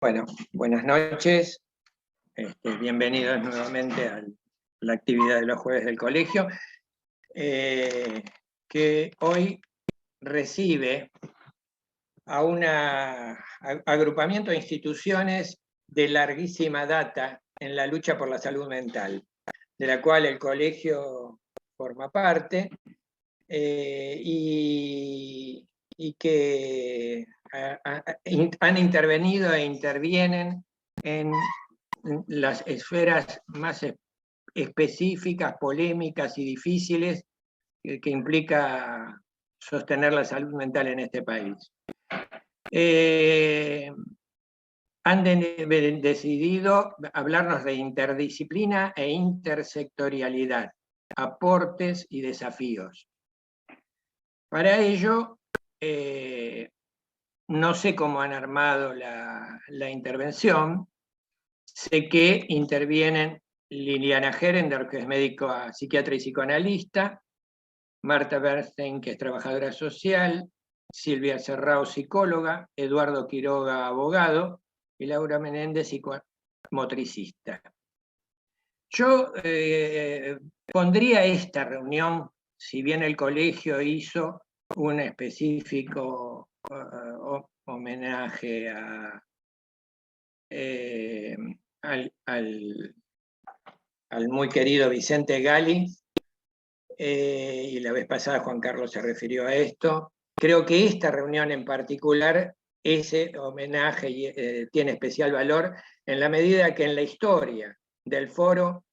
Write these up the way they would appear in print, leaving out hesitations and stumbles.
Bueno, buenas noches. Bienvenidos nuevamente a la actividad de los jueves del colegio, que hoy recibe a un agrupamiento de instituciones de larguísima data en la lucha por la salud mental, de la cual el colegio forma parte, y que han intervenido e intervienen en las esferas más específicas, polémicas y difíciles que implica sostener la salud mental en este país. Han decidido hablarnos de interdisciplina e intersectorialidad, aportes y desafíos. Para ello, no sé cómo han armado la intervención. Sé que intervienen Liliana Gerender, que es médica, psiquiatra y psicoanalista, Marta Bernstein, que es trabajadora social, Silvia Serrao, psicóloga, Eduardo Quiroga, abogado, y Laura Menéndez, psicomotricista. Yo pondría esta reunión, si bien el colegio hizo un específico homenaje al muy querido Vicente Gali, y la vez pasada Juan Carlos se refirió a esto. Creo que esta reunión en particular, ese homenaje tiene especial valor en la medida que en la historia del foro,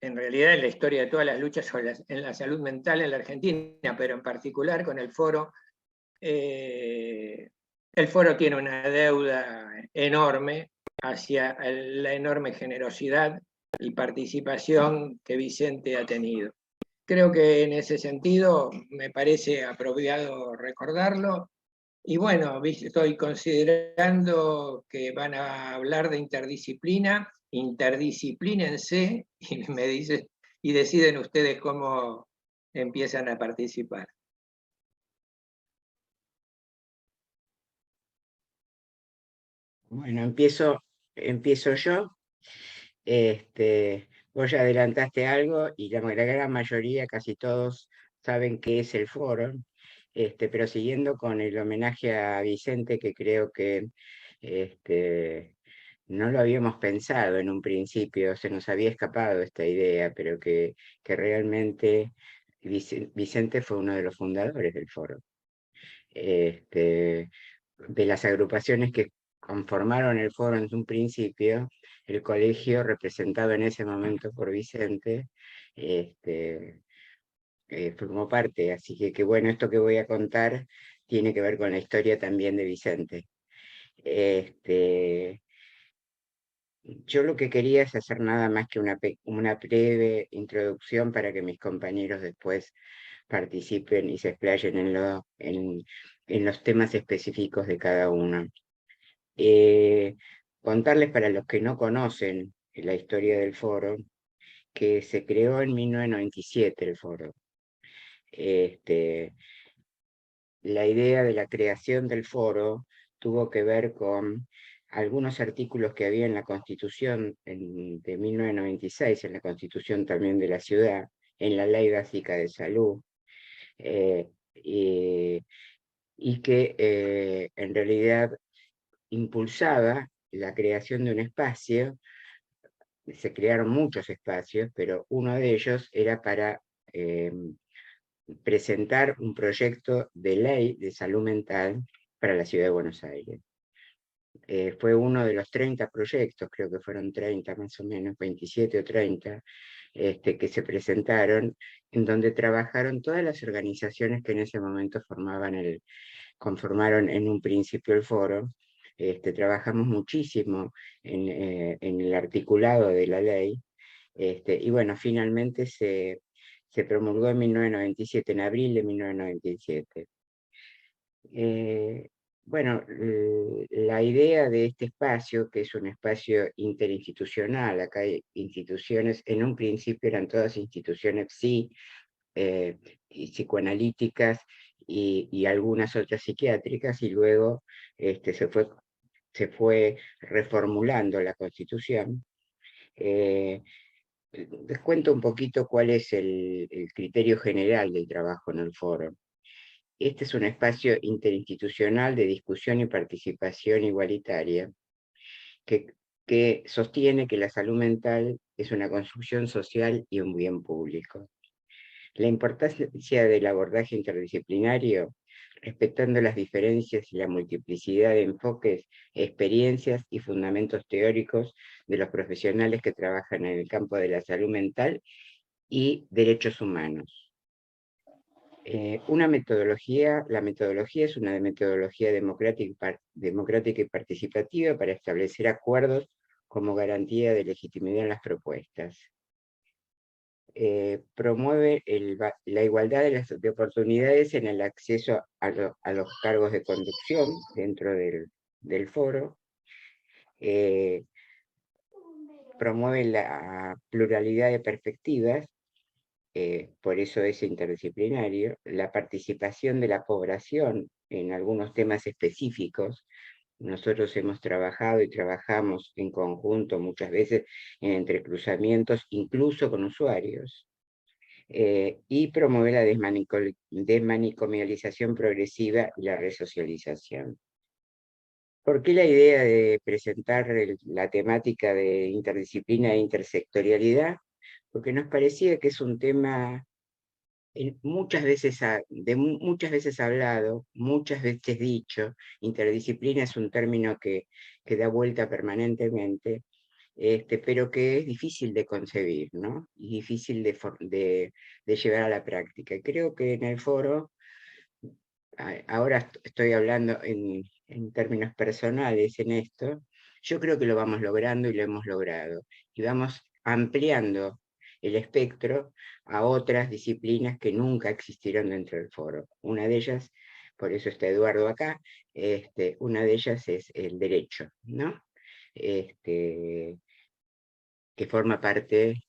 en realidad en la historia de todas las luchas en la salud mental en la Argentina, pero en particular con el foro tiene una deuda enorme hacia la enorme generosidad y participación que Vicente ha tenido. Creo que en ese sentido me parece apropiado recordarlo. Y bueno, estoy considerando que van a hablar de interdisciplina, interdisciplínense, y deciden ustedes cómo empiezan a participar. Bueno, empiezo yo. Vos ya adelantaste algo y la gran mayoría, casi todos, saben qué es el foro. Pero siguiendo con el homenaje a Vicente, que creo que no lo habíamos pensado en un principio, se nos había escapado esta idea, pero que realmente Vicente fue uno de los fundadores del foro. De las agrupaciones que conformaron el foro en un principio, el colegio, representado en ese momento por Vicente, formó parte. Así que bueno, esto que voy a contar tiene que ver con la historia también de Vicente. Yo lo que quería es hacer nada más que una breve introducción para que mis compañeros después participen y se explayen en los temas específicos de cada uno. Contarles, para los que no conocen la historia del foro, que se creó en 1997 el foro. La idea de la creación del foro tuvo que ver con algunos artículos que había en la Constitución de 1996, en la Constitución también de la ciudad, en la Ley Básica de Salud, y que en realidad impulsaba la creación de un espacio. Se crearon muchos espacios, pero uno de ellos era para presentar un proyecto de ley de salud mental para la ciudad de Buenos Aires. Fue uno de los 30 proyectos, creo que fueron 30 más o menos, 27 o 30, que se presentaron, en donde trabajaron todas las organizaciones que en ese momento conformaron en un principio el foro. Trabajamos muchísimo en el articulado de la ley, y bueno, finalmente se promulgó en 1997, en abril de 1997. Bueno, la idea de este espacio, que es un espacio interinstitucional, acá hay instituciones, en un principio eran todas instituciones, sí, y psicoanalíticas y algunas otras psiquiátricas, y luego se fue se fue reformulando la Constitución. Les cuento un poquito cuál es el criterio general del trabajo en el foro. Este es un espacio interinstitucional de discusión y participación igualitaria que sostiene que la salud mental es una construcción social y un bien público. La importancia del abordaje interdisciplinario, respetando las diferencias y la multiplicidad de enfoques, experiencias y fundamentos teóricos de los profesionales que trabajan en el campo de la salud mental y derechos humanos. La metodología es una metodología democrática y participativa para establecer acuerdos como garantía de legitimidad en las propuestas. Promueve la igualdad de oportunidades en el acceso a los cargos de conducción dentro del foro. Promueve la pluralidad de perspectivas, por eso es interdisciplinario, la participación de la población en algunos temas específicos. Nosotros hemos trabajado y trabajamos en conjunto muchas veces en entrecruzamientos, incluso con usuarios, y promover la desmanicomialización progresiva y la resocialización. ¿Por qué la idea de presentar la temática de interdisciplina e intersectorialidad? Porque nos parecía que es un tema muchas veces hablado, muchas veces dicho. Interdisciplina es un término que da vuelta permanentemente, pero que es difícil de concebir, ¿no? Y difícil de llevar a la práctica. Y creo que en el foro, ahora estoy hablando en términos personales en esto, yo creo que lo vamos logrando y lo hemos logrado. Y vamos ampliando el espectro a otras disciplinas que nunca existieron dentro del foro. Una de ellas, por eso está Eduardo acá, una de ellas es el derecho, ¿no? Que forma parte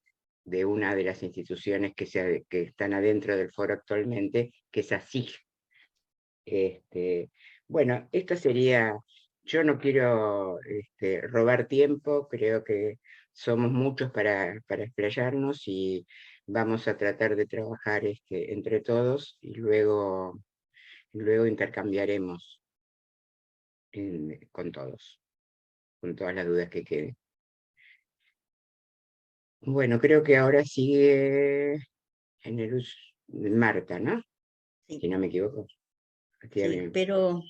de una de las instituciones que están adentro del foro actualmente, que es ASIG. Bueno, esto sería, yo no quiero robar tiempo, creo que somos muchos para explayarnos y vamos a tratar de trabajar entre todos y luego intercambiaremos con todos, con todas las dudas que queden. Bueno, creo que ahora sigue Marta, ¿no? Sí. Si no me equivoco. Sí, pero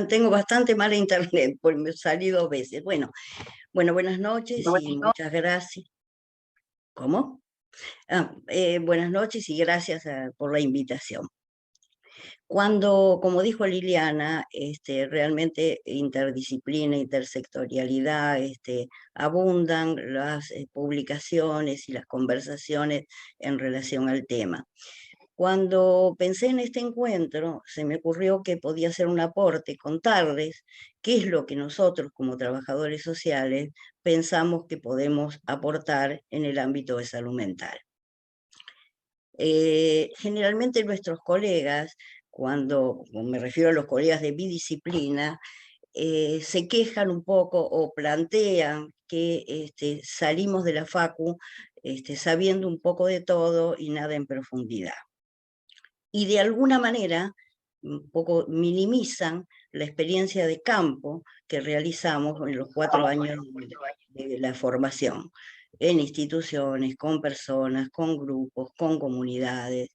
tengo bastante mala internet, porque me salí 2 veces. Bueno, buenas noches y muchas gracias. ¿Cómo? Buenas noches y gracias por la invitación. Cuando, como dijo Liliana, realmente interdisciplina, intersectorialidad, abundan las publicaciones y las conversaciones en relación al tema. Cuando pensé en este encuentro, se me ocurrió que podía ser un aporte, contarles qué es lo que nosotros como trabajadores sociales pensamos que podemos aportar en el ámbito de salud mental. Generalmente nuestros colegas, cuando me refiero a los colegas de mi disciplina, se quejan un poco o plantean que salimos de la facu sabiendo un poco de todo y nada en profundidad. Y de alguna manera un poco minimizan la experiencia de campo que realizamos en los 4 años de la formación, en instituciones, con personas, con grupos, con comunidades.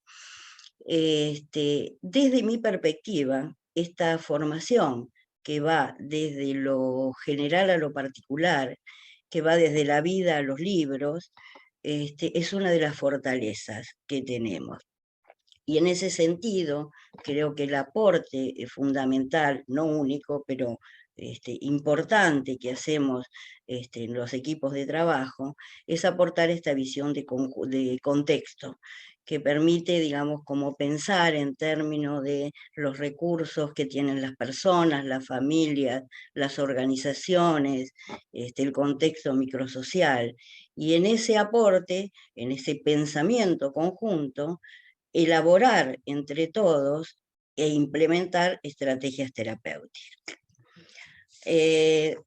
Desde mi perspectiva, esta formación que va desde lo general a lo particular, que va desde la vida a los libros, es una de las fortalezas que tenemos. Y en ese sentido, creo que el aporte fundamental, no único, pero importante que hacemos en los equipos de trabajo, es aportar esta visión de contexto, que permite, digamos, como pensar en términos de los recursos que tienen las personas, las familias, las organizaciones, el contexto microsocial. Y en ese aporte, en ese pensamiento conjunto, elaborar entre todos e implementar estrategias terapéuticas. Edgar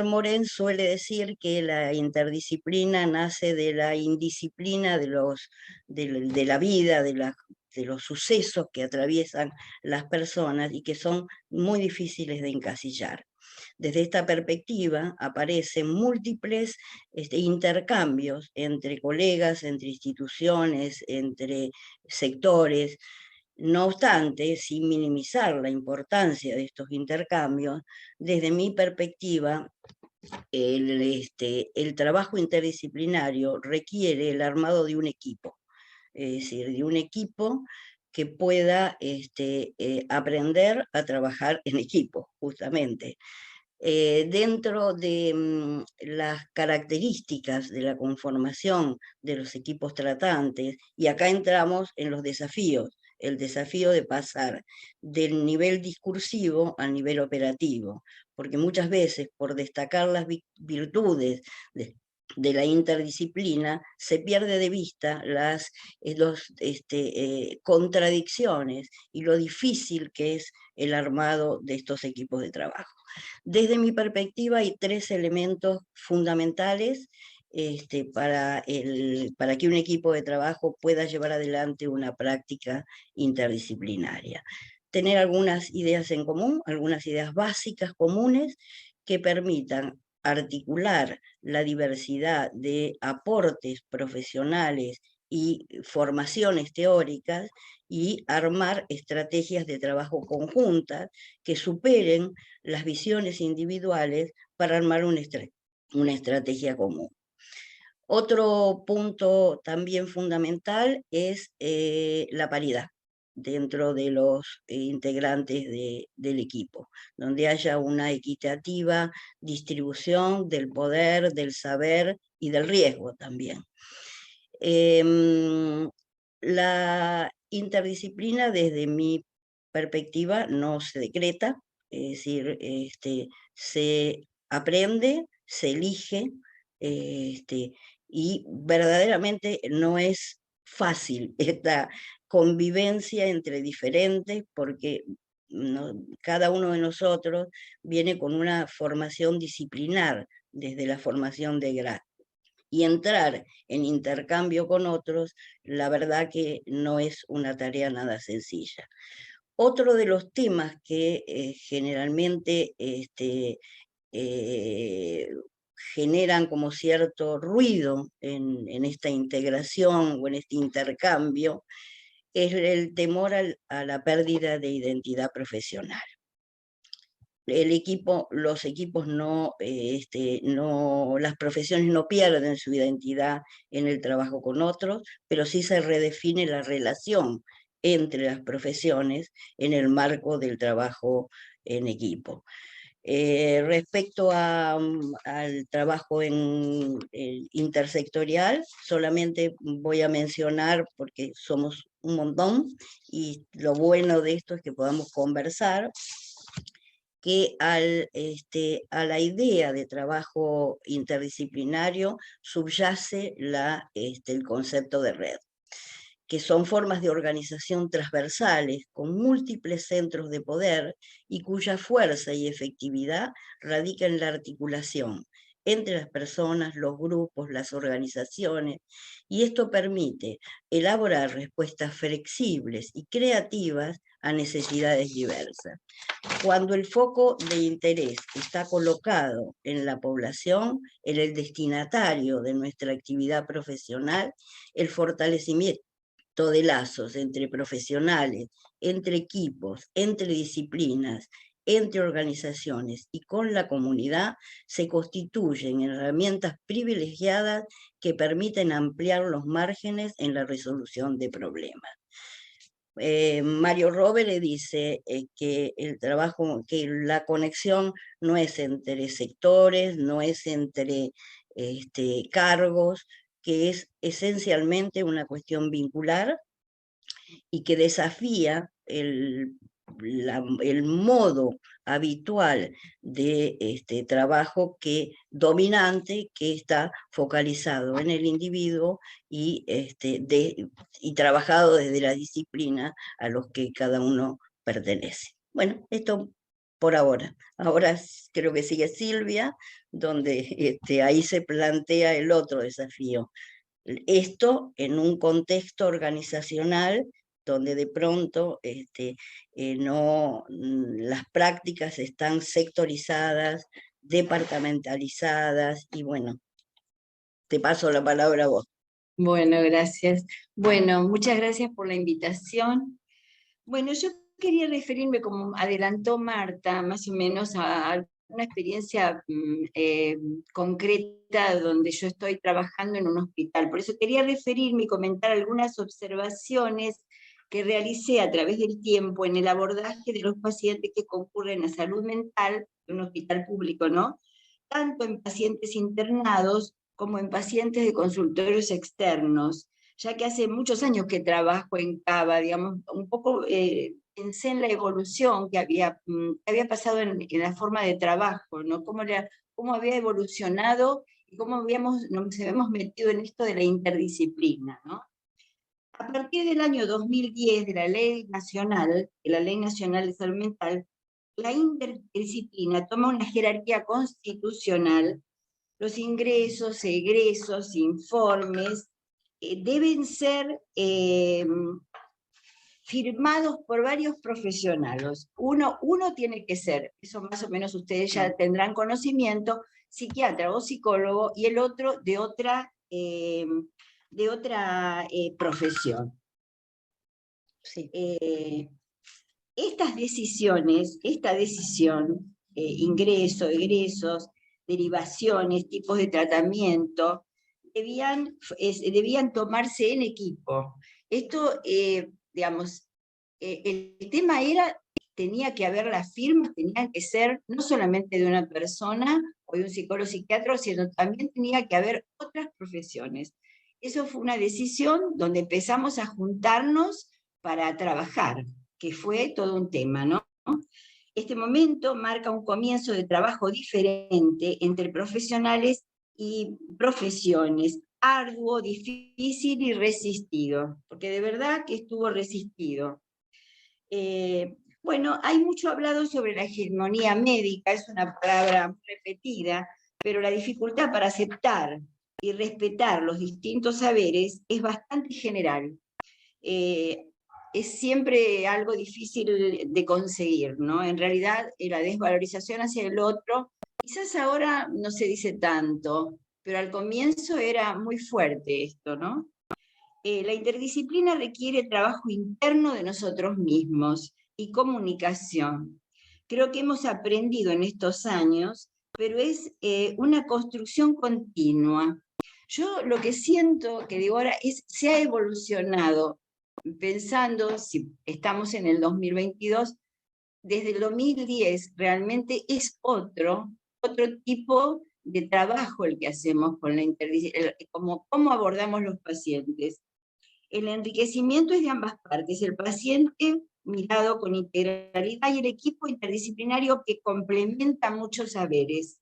Morin suele decir que la interdisciplina nace de la indisciplina de la vida, de los sucesos que atraviesan las personas y que son muy difíciles de encasillar. Desde esta perspectiva aparecen múltiples intercambios entre colegas, entre instituciones, entre sectores. No obstante, sin minimizar la importancia de estos intercambios, desde mi perspectiva, el trabajo interdisciplinario requiere el armado de un equipo, es decir, de un equipo que pueda aprender a trabajar en equipo, justamente. Dentro de las características de la conformación de los equipos tratantes, y acá entramos en los desafíos, el desafío de pasar del nivel discursivo al nivel operativo, porque muchas veces por destacar las virtudes de la interdisciplina se pierde de vista las contradicciones y lo difícil que es el armado de estos equipos de trabajo. Desde mi perspectiva hay tres elementos fundamentales para que un equipo de trabajo pueda llevar adelante una práctica interdisciplinaria. Tener algunas ideas en común, algunas ideas básicas comunes que permitan articular la diversidad de aportes profesionales y formaciones teóricas y armar estrategias de trabajo conjuntas que superen las visiones individuales para armar una estrategia común. Otro punto también fundamental es la paridad dentro de los integrantes del equipo, donde haya una equitativa distribución del poder, del saber y del riesgo también. La interdisciplina, desde mi perspectiva, no se decreta, es decir, se aprende, se elige, y verdaderamente no es fácil esta convivencia entre diferentes, porque cada uno de nosotros viene con una formación disciplinar desde la formación de grado. Y entrar en intercambio con otros, la verdad que no es una tarea nada sencilla. Otro de los temas que generalmente generan como cierto ruido en esta integración o en este intercambio es el temor a la pérdida de identidad profesional. Los equipos las profesiones no pierden su identidad en el trabajo con otros, pero sí se redefine la relación entre las profesiones en el marco del trabajo en equipo. Respecto al trabajo intersectorial, solamente voy a mencionar, porque somos un montón, y lo bueno de esto es que podamos conversar, que a la idea de trabajo interdisciplinario subyace el concepto de red, que son formas de organización transversales con múltiples centros de poder y cuya fuerza y efectividad radica en la articulación entre las personas, los grupos, las organizaciones, y esto permite elaborar respuestas flexibles y creativas a necesidades diversas. Cuando el foco de interés está colocado en la población, en el destinatario de nuestra actividad profesional, el fortalecimiento de lazos entre profesionales, entre equipos, entre disciplinas, entre organizaciones y con la comunidad, se constituyen herramientas privilegiadas que permiten ampliar los márgenes en la resolución de problemas. Mario Rovere dice que la conexión no es entre sectores, no es entre cargos, que es esencialmente una cuestión vincular y que desafía el modo habitual de trabajo dominante que está focalizado en el individuo y trabajado desde la disciplina a los que cada uno pertenece. Bueno, esto por ahora. Ahora creo que sigue Silvia, donde ahí se plantea el otro desafío. Esto en un contexto organizacional donde de pronto las prácticas están sectorizadas, departamentalizadas, y bueno, te paso la palabra a vos. Bueno, gracias. Bueno, muchas gracias por la invitación. Bueno, yo quería referirme, como adelantó Marta, más o menos a una experiencia concreta donde yo estoy trabajando en un hospital. Por eso quería referirme y comentar algunas observaciones que realicé a través del tiempo en el abordaje de los pacientes que concurren a salud mental en un hospital público, ¿no? Tanto en pacientes internados como en pacientes de consultorios externos, ya que hace muchos años que trabajo en Cava, digamos, un poco pensé en la evolución que había pasado en la forma de trabajo, ¿no? Cómo había evolucionado y cómo nos habíamos metido en esto de la interdisciplina, ¿no? A partir del año 2010, de la Ley Nacional de Salud Mental, la interdisciplina toma una jerarquía constitucional. Los ingresos, egresos, informes, deben ser firmados por varios profesionales. Uno tiene que ser, eso más o menos ustedes ya tendrán conocimiento, psiquiatra o psicólogo, y el otro de otra profesión. Sí. Esta decisión, ingreso, egresos, derivaciones, tipos de tratamiento, debían tomarse en equipo. Esto, digamos, el tema tenía que haber las firmas, tenían que ser no solamente de una persona o de un psicólogo psiquiatra, sino también tenía que haber otras profesiones. Eso fue una decisión donde empezamos a juntarnos para trabajar, que fue todo un tema, ¿no? Este momento marca un comienzo de trabajo diferente entre profesionales y profesiones, arduo, difícil y resistido, porque de verdad que estuvo resistido. Bueno, hay mucho hablado sobre la hegemonía médica, es una palabra repetida, pero la dificultad para aceptar y respetar los distintos saberes es bastante general. Es siempre algo difícil de conseguir, ¿no? En realidad, la desvalorización hacia el otro, quizás ahora no se dice tanto, pero al comienzo era muy fuerte esto, ¿no? La interdisciplina requiere trabajo interno de nosotros mismos y comunicación. Creo que hemos aprendido en estos años, pero es una construcción continua. Yo lo que siento, que digo ahora, se ha evolucionado, pensando, si estamos en el 2022, desde el 2010 realmente es otro tipo de trabajo el que hacemos con la interdisciplina, cómo abordamos los pacientes. El enriquecimiento es de ambas partes, el paciente mirado con integralidad y el equipo interdisciplinario que complementa muchos saberes.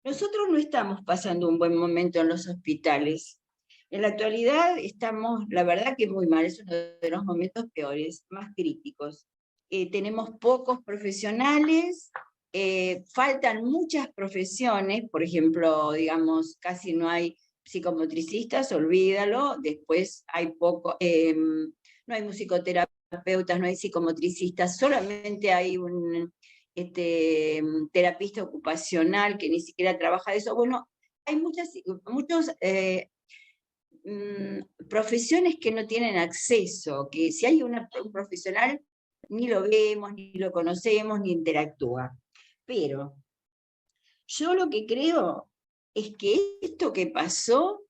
Nosotros no estamos pasando un buen momento en los hospitales. En la actualidad estamos, la verdad que muy mal, es uno de los momentos peores, más críticos. Tenemos pocos profesionales, faltan muchas profesiones, por ejemplo, digamos, casi no hay psicomotricistas, olvídalo, después hay no hay musicoterapeutas, no hay psicomotricistas, solamente hay un terapista ocupacional que ni siquiera trabaja de eso. Bueno, hay muchas profesiones que no tienen acceso, que si hay un profesional ni lo vemos, ni lo conocemos, ni interactúa. Pero yo lo que creo es que esto que pasó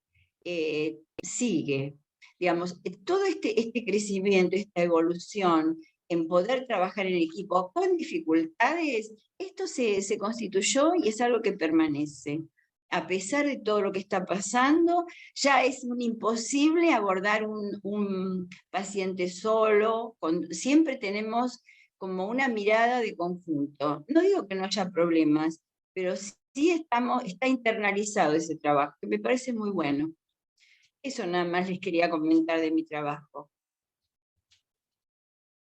sigue. Digamos, todo este crecimiento, esta evolución en poder trabajar en equipo con dificultades, esto se constituyó y es algo que permanece. A pesar de todo lo que está pasando, ya es un imposible abordar un paciente solo, siempre tenemos como una mirada de conjunto. No digo que no haya problemas, pero sí está internalizado ese trabajo, que me parece muy bueno. Eso nada más les quería comentar de mi trabajo.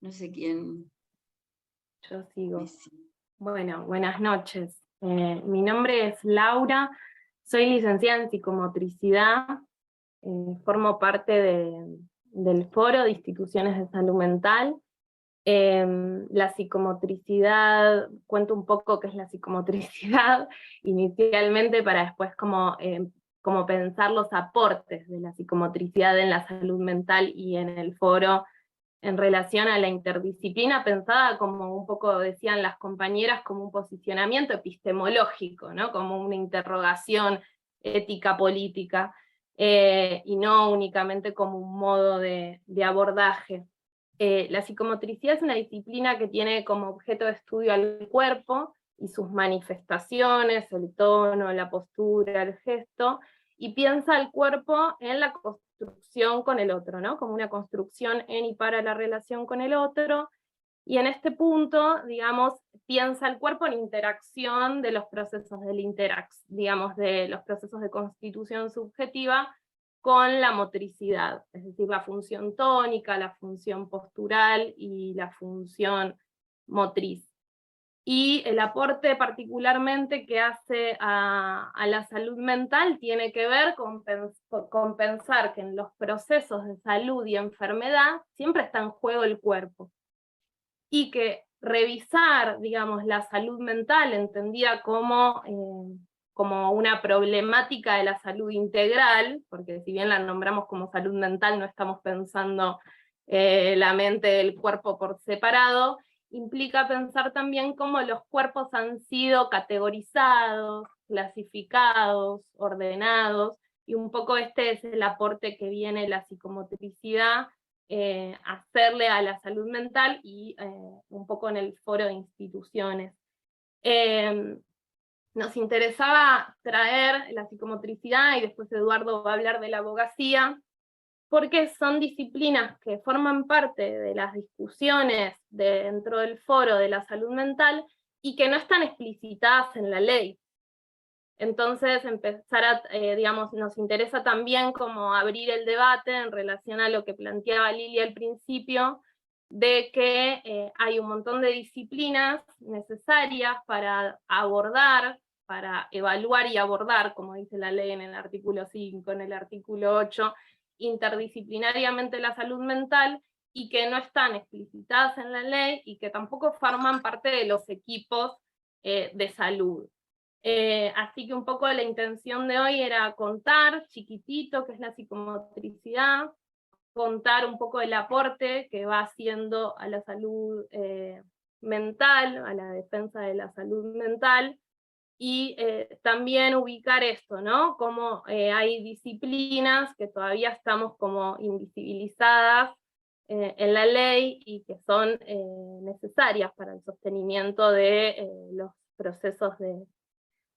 No sé quién. Yo sigo. Bueno, buenas noches. Mi nombre es Laura, soy licenciada en psicomotricidad, formo parte del Foro de Instituciones de Salud Mental. La psicomotricidad, cuento un poco qué es la psicomotricidad inicialmente para después como pensar los aportes de la psicomotricidad en la salud mental y en el foro en relación a la interdisciplina, pensada como un poco decían las compañeras, como un posicionamiento epistemológico, ¿no? Como una interrogación ética política, y no únicamente como un modo de abordaje. La psicomotricidad es una disciplina que tiene como objeto de estudio al cuerpo y sus manifestaciones, el tono, la postura, el gesto, y piensa el cuerpo en la construcción con el otro, ¿no? Como una construcción en y para la relación con el otro, y en este punto, digamos, piensa el cuerpo en interacción de los procesos digamos, de los procesos de constitución subjetiva con la motricidad, es decir, la función tónica, la función postural y la función motriz. Y el aporte particularmente que hace a la salud mental tiene que ver con pensar que en los procesos de salud y enfermedad siempre está en juego el cuerpo. Y que revisar, digamos, la salud mental entendida como una problemática de la salud integral, porque si bien la nombramos como salud mental, no estamos pensando la mente del cuerpo por separado, implica pensar también cómo los cuerpos han sido categorizados, clasificados, ordenados, y un poco este es el aporte que viene la psicomotricidad hacerle a la salud mental y un poco en el foro de instituciones. Nos interesaba traer la psicomotricidad, y después Eduardo va a hablar de la abogacía, porque son disciplinas que forman parte de las discusiones dentro del foro de la salud mental y que no están explicitadas en la ley. Entonces, digamos, nos interesa también como abrir el debate en relación a lo que planteaba Lilia al principio, de que hay un montón de disciplinas necesarias para abordar, para evaluar y abordar, como dice la ley en el artículo 5, en el artículo 8, interdisciplinariamente la salud mental, y que no están explicitadas en la ley, y que tampoco forman parte de los equipos de salud. Así que un poco la intención de hoy era contar chiquitito qué es la psicomotricidad, contar un poco el aporte que va haciendo a la salud mental, a la defensa de la salud mental, y también ubicar esto, ¿no? Como hay disciplinas que todavía estamos como invisibilizadas en la ley y que son necesarias para el sostenimiento de los procesos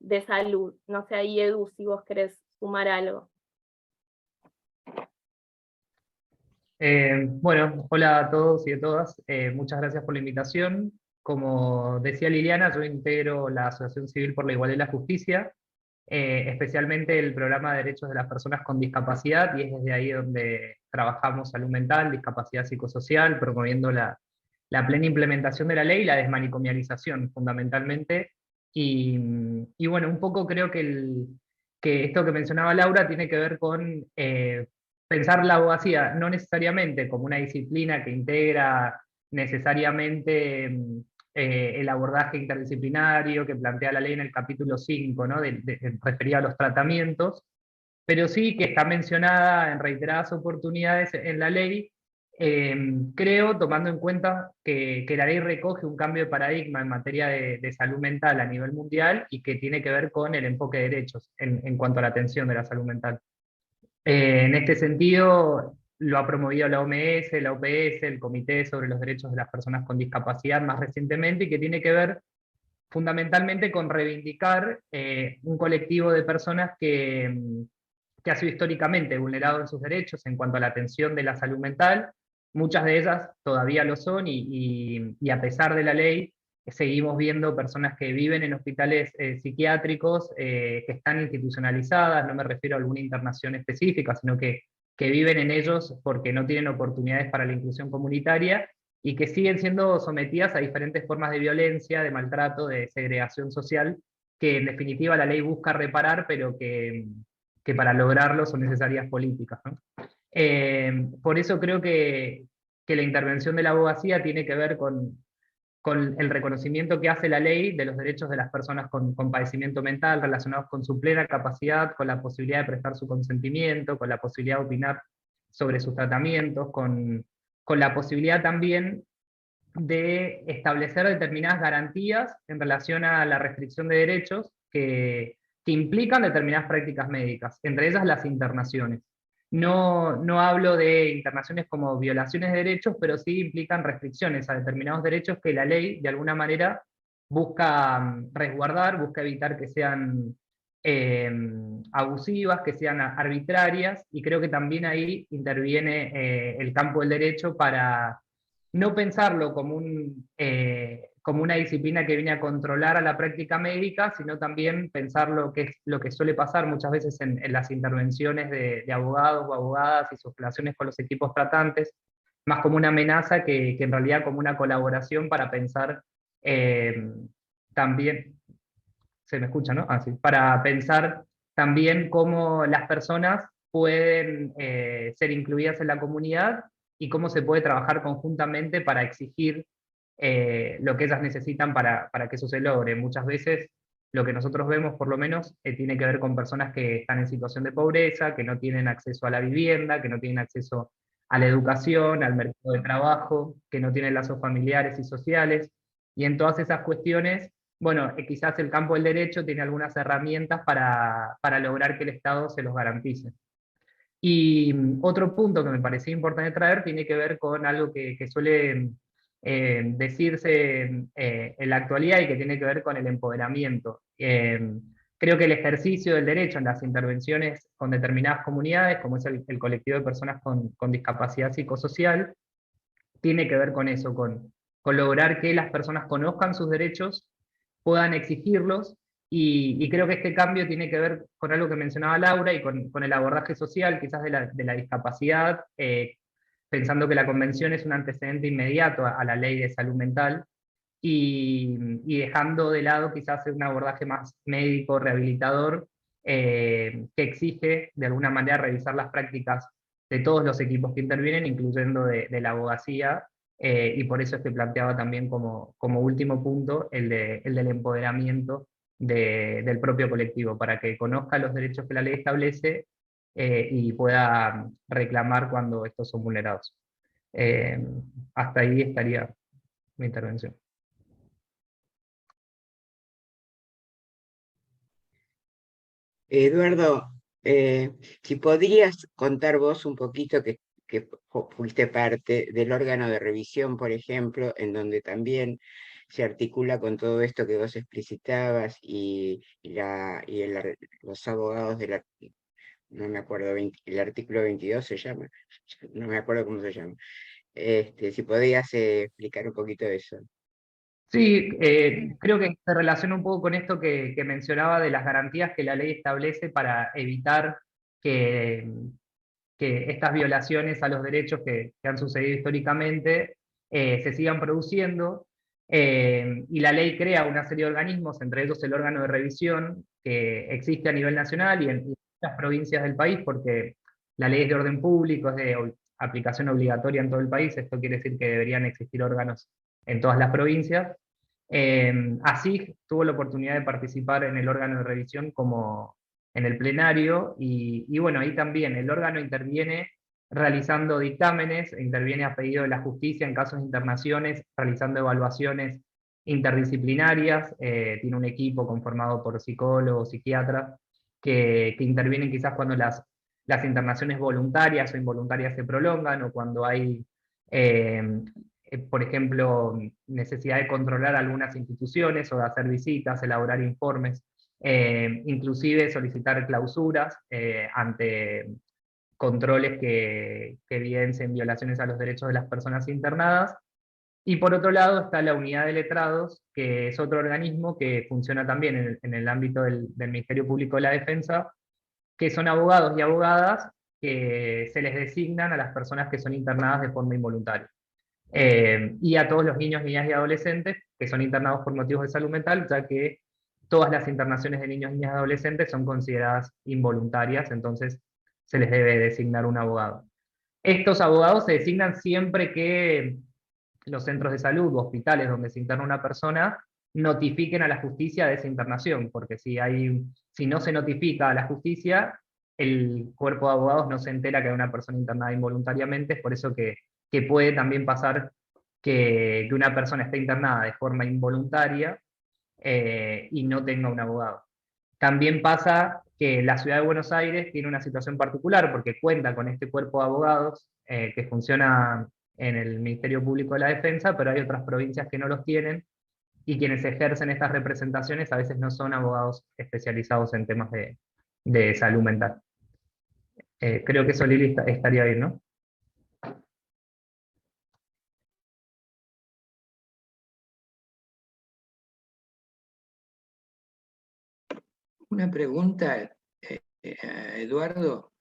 de salud. No sé, ahí Edu, si vos querés sumar algo. Bueno, hola a todos y a todas. Muchas gracias por la invitación. Como decía Liliana, yo integro la Asociación Civil por la Igualdad y la Justicia, especialmente el programa de derechos de las personas con discapacidad, y es desde ahí donde trabajamos salud mental, discapacidad psicosocial, promoviendo la plena implementación de la ley y la desmanicomialización, fundamentalmente. Y bueno, un poco creo que esto que mencionaba Laura tiene que ver con pensar la abogacía no necesariamente como una disciplina que integra necesariamente el abordaje interdisciplinario que plantea la ley en el capítulo 5, ¿no? referido a los tratamientos, pero sí que está mencionada en reiteradas oportunidades en la ley, creo, tomando en cuenta que la ley recoge un cambio de paradigma en materia de salud mental a nivel mundial y que tiene que ver con el enfoque de derechos en cuanto a la atención de la salud mental. En este sentido, lo ha promovido la OMS, la OPS, el Comité sobre los Derechos de las Personas con Discapacidad más recientemente, y que tiene que ver fundamentalmente con reivindicar un colectivo de personas que ha sido históricamente vulnerado en sus derechos en cuanto a la atención de la salud mental. Muchas de ellas todavía lo son, y a pesar de la ley, seguimos viendo personas que viven en hospitales psiquiátricos que están institucionalizadas. No me refiero a alguna internación específica, sino que viven en ellos porque no tienen oportunidades para la inclusión comunitaria, y que siguen siendo sometidas a diferentes formas de violencia, de maltrato, de segregación social, que en definitiva la ley busca reparar, pero que para lograrlo son necesarias políticas, ¿no? Por eso creo que la intervención de la abogacía tiene que ver con el reconocimiento que hace la ley de los derechos de las personas con padecimiento mental relacionados con su plena capacidad, con la posibilidad de prestar su consentimiento, con la posibilidad de opinar sobre sus tratamientos, con la posibilidad también de establecer determinadas garantías en relación a la restricción de derechos que implican determinadas prácticas médicas, entre ellas las internaciones. No hablo de internaciones como violaciones de derechos, pero sí implican restricciones a determinados derechos que la ley, de alguna manera, busca resguardar, busca evitar que sean abusivas, que sean arbitrarias, y creo que también ahí interviene el campo del derecho para no pensarlo como una disciplina que viene a controlar a la práctica médica, sino también pensar lo que suele pasar muchas veces en las intervenciones de abogados o abogadas y sus relaciones con los equipos tratantes, más como una amenaza que en realidad como una colaboración para pensar también, se me escucha, ¿no? Sí, para pensar también cómo las personas pueden ser incluidas en la comunidad y cómo se puede trabajar conjuntamente para exigir lo que ellas necesitan para que eso se logre. Muchas veces lo que nosotros vemos, por lo menos, tiene que ver con personas que están en situación de pobreza, que no tienen acceso a la vivienda, que no tienen acceso a la educación, al mercado de trabajo, que no tienen lazos familiares y sociales, y en todas esas cuestiones, bueno, quizás el campo del derecho tiene algunas herramientas para lograr que el Estado se los garantice. Y otro punto que me parecía importante traer tiene que ver con algo que suele decirse en la actualidad y que tiene que ver con el empoderamiento. Creo que el ejercicio del derecho en las intervenciones con determinadas comunidades, como es el colectivo de personas con discapacidad psicosocial, tiene que ver con eso, con lograr que las personas conozcan sus derechos, puedan exigirlos, y creo que este cambio tiene que ver con algo que mencionaba Laura y con el abordaje social, quizás de la discapacidad, pensando que la convención es un antecedente inmediato a la ley de salud mental, y dejando de lado quizás un abordaje más médico, rehabilitador, que exige de alguna manera revisar las prácticas de todos los equipos que intervienen, incluyendo de la abogacía, y por eso es que planteaba también como último punto el del empoderamiento del propio colectivo, para que conozca los derechos que la ley establece y pueda reclamar cuando estos son vulnerados. Hasta ahí estaría mi intervención. Eduardo, si podrías contar vos un poquito que fuiste parte del órgano de revisión, por ejemplo, en donde también se articula con todo esto que vos explicitabas los abogados no me acuerdo, el artículo 22 se llama, no me acuerdo cómo se llama. Si podías explicar un poquito de eso. Sí, creo que se relaciona un poco con esto que mencionaba de las garantías que la ley establece para evitar que estas violaciones a los derechos que han sucedido históricamente se sigan produciendo, y la ley crea una serie de organismos, entre ellos el órgano de revisión, que existe a nivel nacional y en las provincias del país, porque la ley es de orden público, es de aplicación obligatoria en todo el país. Esto quiere decir que deberían existir órganos en todas las provincias. Así tuvo la oportunidad de participar en el órgano de revisión como en el plenario, y bueno, ahí también el órgano interviene realizando dictámenes, interviene a pedido de la justicia en casos de internaciones, realizando evaluaciones interdisciplinarias, tiene un equipo conformado por psicólogos, psiquiatras, que intervienen quizás cuando las internaciones voluntarias o involuntarias se prolongan, o cuando hay, por ejemplo, necesidad de controlar algunas instituciones, o de hacer visitas, elaborar informes, inclusive solicitar clausuras ante controles que evidencien violaciones a los derechos de las personas internadas. Y por otro lado está la unidad de letrados, que es otro organismo que funciona también en el ámbito del Ministerio Público de la Defensa, que son abogados y abogadas que se les designan a las personas que son internadas de forma involuntaria. y a todos los niños, niñas y adolescentes que son internados por motivos de salud mental, ya que todas las internaciones de niños, niñas y adolescentes son consideradas involuntarias, entonces se les debe designar un abogado. Estos abogados se designan siempre que los centros de salud o hospitales donde se interna una persona notifiquen a la justicia de esa internación, porque si no se notifica a la justicia, el cuerpo de abogados no se entera que hay una persona internada involuntariamente. Es por eso que puede también pasar que una persona esté internada de forma involuntaria y no tenga un abogado. También pasa que la ciudad de Buenos Aires tiene una situación particular porque cuenta con este cuerpo de abogados que funciona en el Ministerio Público de la Defensa, pero hay otras provincias que no los tienen, y quienes ejercen estas representaciones a veces no son abogados especializados en temas de salud mental. Creo que eso, Lili, estaría bien, ¿no? Una pregunta, Eduardo.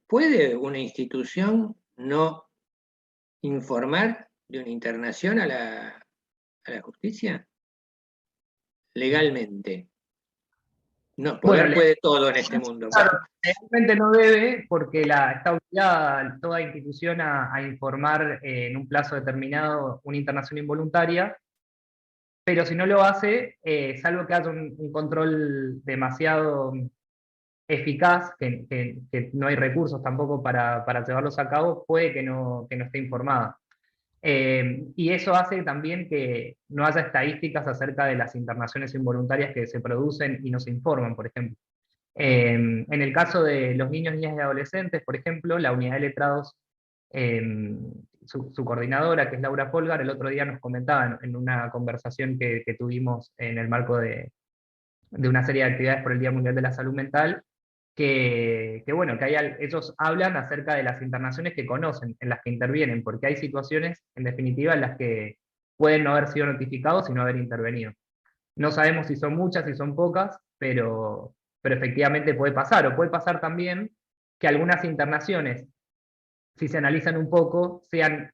¿Puede una institución no informar de una internación a la justicia? Legalmente. No, poder puede todo en este mundo. Claro, legalmente no debe, porque está obligada toda institución a informar en un plazo determinado una internación involuntaria, pero si no lo hace, salvo que haya un control demasiado eficaz, que no hay recursos tampoco para llevarlos a cabo, puede que no esté informada. Y eso hace también que no haya estadísticas acerca de las internaciones involuntarias que se producen y no se informan, por ejemplo. En el caso de los niños, niñas y adolescentes, por ejemplo, la unidad de letrados, su coordinadora, que es Laura Polgar, el otro día nos comentaba en una conversación que tuvimos en el marco de una serie de actividades por el Día Mundial de la Salud Mental, que ellos hablan acerca de las internaciones que conocen, en las que intervienen, porque hay situaciones, en definitiva, en las que pueden no haber sido notificados y no haber intervenido. No sabemos si son muchas, si son pocas, pero efectivamente puede pasar, o puede pasar también que algunas internaciones, si se analizan un poco, sean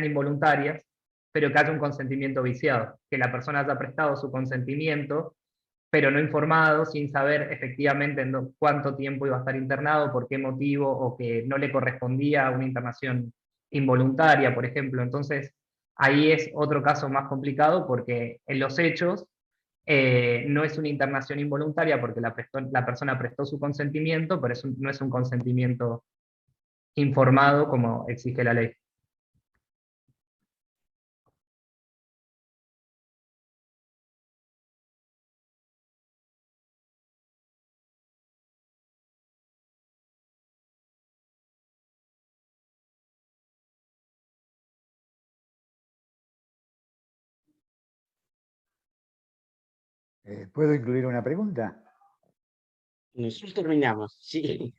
involuntarias, pero que haya un consentimiento viciado, que la persona haya prestado su consentimiento, pero no informado, sin saber efectivamente en cuánto tiempo iba a estar internado, por qué motivo, o que no le correspondía una internación involuntaria, por ejemplo. Entonces, ahí es otro caso más complicado, porque en los hechos no es una internación involuntaria porque la persona prestó su consentimiento, pero no es un consentimiento informado como exige la ley. ¿Puedo incluir una pregunta? Nosotros terminamos, sí.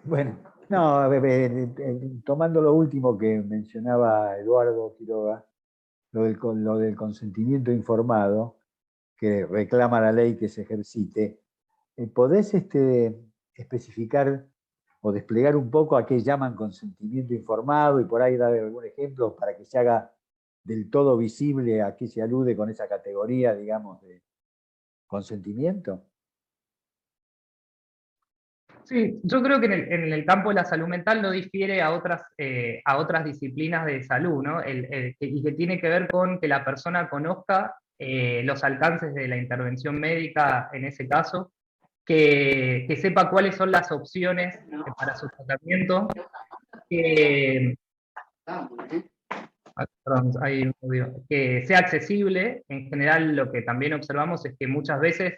Bueno, no, tomando lo último que mencionaba Eduardo Quiroga, lo del consentimiento informado, que reclama la ley que se ejercite, ¿podés especificar o desplegar un poco a qué llaman consentimiento informado y por ahí dar algún ejemplo para que se haga del todo visible a qué se alude con esa categoría, digamos, de consentimiento? Sí, yo creo que en el campo de la salud mental no difiere a otras disciplinas de salud, ¿no? Y que tiene que ver con que la persona conozca los alcances de la intervención médica en ese caso, que sepa cuáles son las opciones para su tratamiento, que sea accesible. En general, lo que también observamos es que muchas veces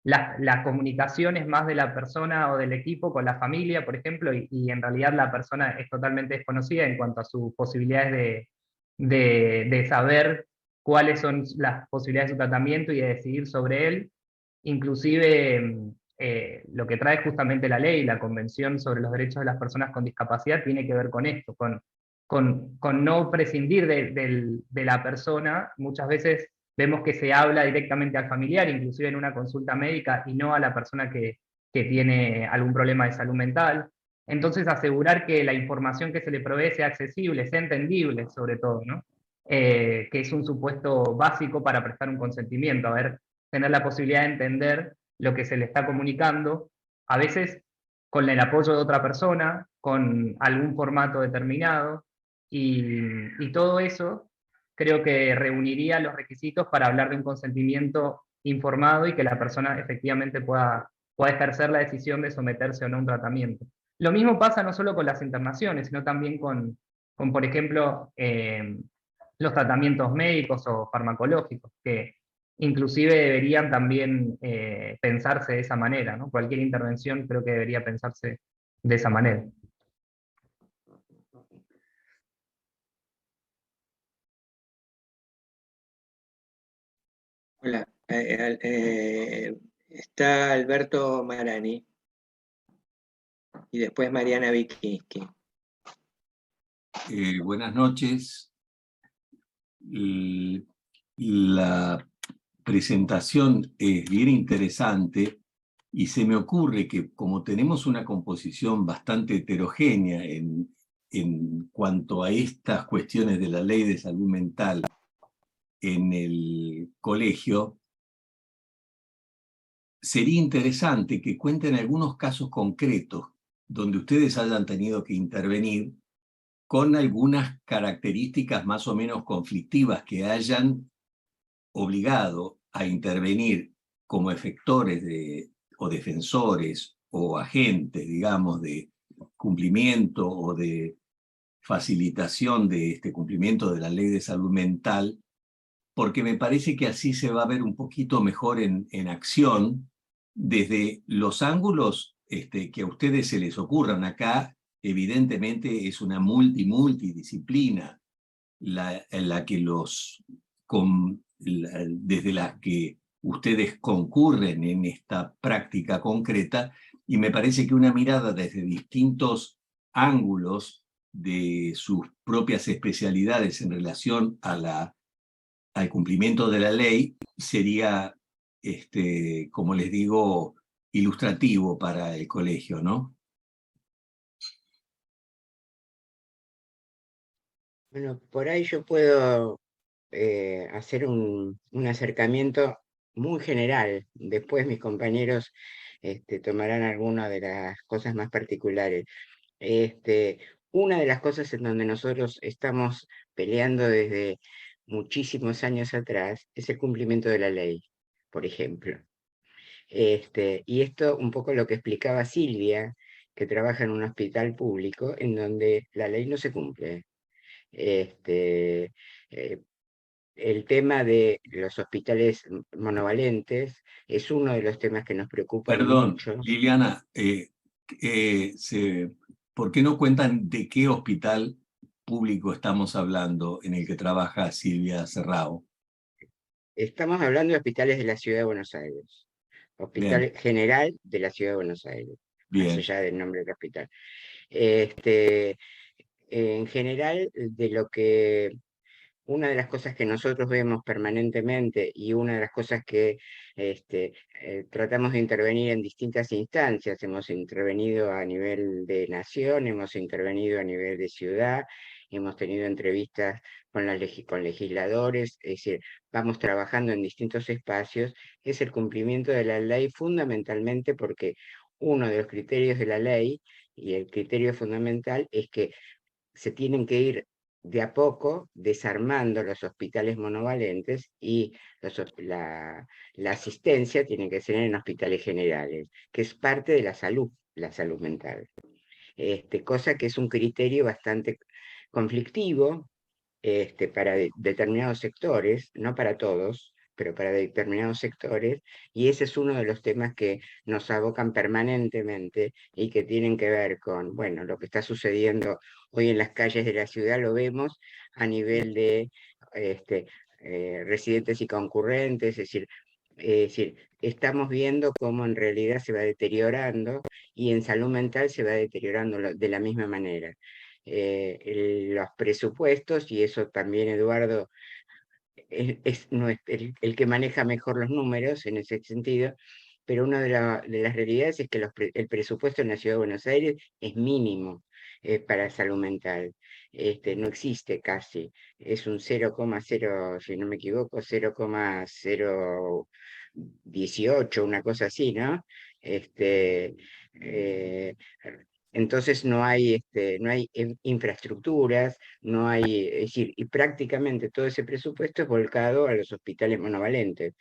la comunicación es más de la persona o del equipo con la familia, por ejemplo, y en realidad la persona es totalmente desconocida en cuanto a sus posibilidades de saber cuáles son las posibilidades de su tratamiento y de decidir sobre él. Inclusive lo que trae justamente la ley, la Convención sobre los Derechos de las Personas con Discapacidad, tiene que ver con esto, con no prescindir de la persona. Muchas veces vemos que se habla directamente al familiar, inclusive en una consulta médica, y no a la persona que tiene algún problema de salud mental. Entonces asegurar que la información que se le provee sea accesible, sea entendible sobre todo, ¿no? Que es un supuesto básico para prestar un consentimiento, tener la posibilidad de entender lo que se le está comunicando, a veces con el apoyo de otra persona, con algún formato determinado, y todo eso creo que reuniría los requisitos para hablar de un consentimiento informado y que la persona efectivamente pueda ejercer la decisión de someterse o no a un tratamiento. Lo mismo pasa no solo con las internaciones, sino también con por ejemplo, los tratamientos médicos o farmacológicos, que inclusive deberían también pensarse de esa manera, ¿no? Cualquier intervención creo que debería pensarse de esa manera. Hola, está Alberto Marani y después Mariana Vikinski. Buenas noches. La presentación es bien interesante y se me ocurre que como tenemos una composición bastante heterogénea en cuanto a estas cuestiones de la ley de salud mental en el colegio, sería interesante que cuenten algunos casos concretos donde ustedes hayan tenido que intervenir con algunas características más o menos conflictivas que hayan obligado a intervenir como efectores o defensores o agentes, digamos, de cumplimiento o de facilitación de este cumplimiento de la ley de salud mental, porque me parece que así se va a ver un poquito mejor en acción desde los ángulos que a ustedes se les ocurran. Acá, evidentemente, es una multidisciplina la que desde las que ustedes concurren en esta práctica concreta, y me parece que una mirada desde distintos ángulos de sus propias especialidades en relación a al cumplimiento de la ley sería, como les digo, ilustrativo para el colegio, ¿no? Bueno, por ahí yo puedo hacer un acercamiento muy general. Después mis compañeros tomarán algunas de las cosas más particulares. Una de las cosas en donde nosotros estamos peleando desde muchísimos años atrás es el cumplimiento de la ley, por ejemplo. Y esto un poco lo que explicaba Silvia, que trabaja en un hospital público en donde la ley no se cumple. Este, eh, el tema de los hospitales monovalentes es uno de los temas que nos preocupan Perdón, mucho. Liliana, ¿por qué no cuentan de qué hospital público estamos hablando en el que trabaja Silvia Serrao? Estamos hablando de hospitales de la Ciudad de Buenos Aires. Bien, Hospital General de la Ciudad de Buenos Aires, más bien. allá del nombre del hospital. En general, una de las cosas que nosotros vemos permanentemente y una de las cosas que tratamos de intervenir en distintas instancias, hemos intervenido a nivel de nación, hemos intervenido a nivel de ciudad, hemos tenido entrevistas con legisladores, es decir, vamos trabajando en distintos espacios, es el cumplimiento de la ley fundamentalmente porque uno de los criterios de la ley y el criterio fundamental es que se tienen que ir de a poco desarmando los hospitales monovalentes y la asistencia tiene que ser en hospitales generales, que es parte de la salud mental. Cosa que es un criterio bastante conflictivo para determinados sectores, no para todos, pero para determinados sectores, y ese es uno de los temas que nos abocan permanentemente y que tienen que ver con, bueno, lo que está sucediendo hoy en las calles de la ciudad, lo vemos a nivel de residentes y concurrentes, es decir, estamos viendo cómo en realidad se va deteriorando y en salud mental se va deteriorando de la misma manera. Los presupuestos, y eso también Eduardo no es el que maneja mejor los números en ese sentido, pero una de las realidades es que el presupuesto en la Ciudad de Buenos Aires es mínimo para salud mental. No existe casi, es un 0,0, si no me equivoco, 0,018, una cosa así, ¿no? Entonces no hay, no hay infraestructuras, no hay, es decir, y prácticamente todo ese presupuesto es volcado a los hospitales monovalentes.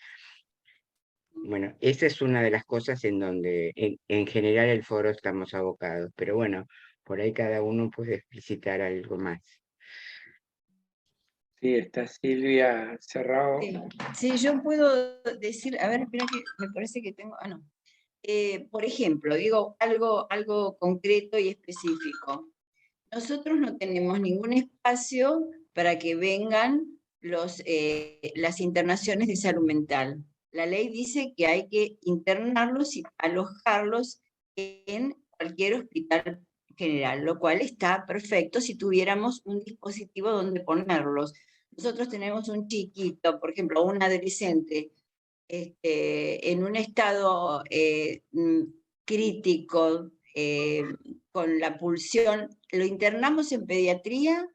Bueno, esa es una de las cosas en donde en general el foro estamos abocados, pero bueno, por ahí cada uno puede explicitar algo más. Sí, está Silvia Serrao. Sí, yo puedo decir, a ver, espera que me parece que tengo, no. Por ejemplo, digo algo concreto y específico. Nosotros no tenemos ningún espacio para que vengan las internaciones de salud mental. La ley dice que hay que internarlos y alojarlos en cualquier hospital general, lo cual está perfecto si tuviéramos un dispositivo donde ponerlos. Nosotros tenemos un chiquito, por ejemplo, un adolescente en un estado crítico, con la pulsión, lo internamos en pediatría,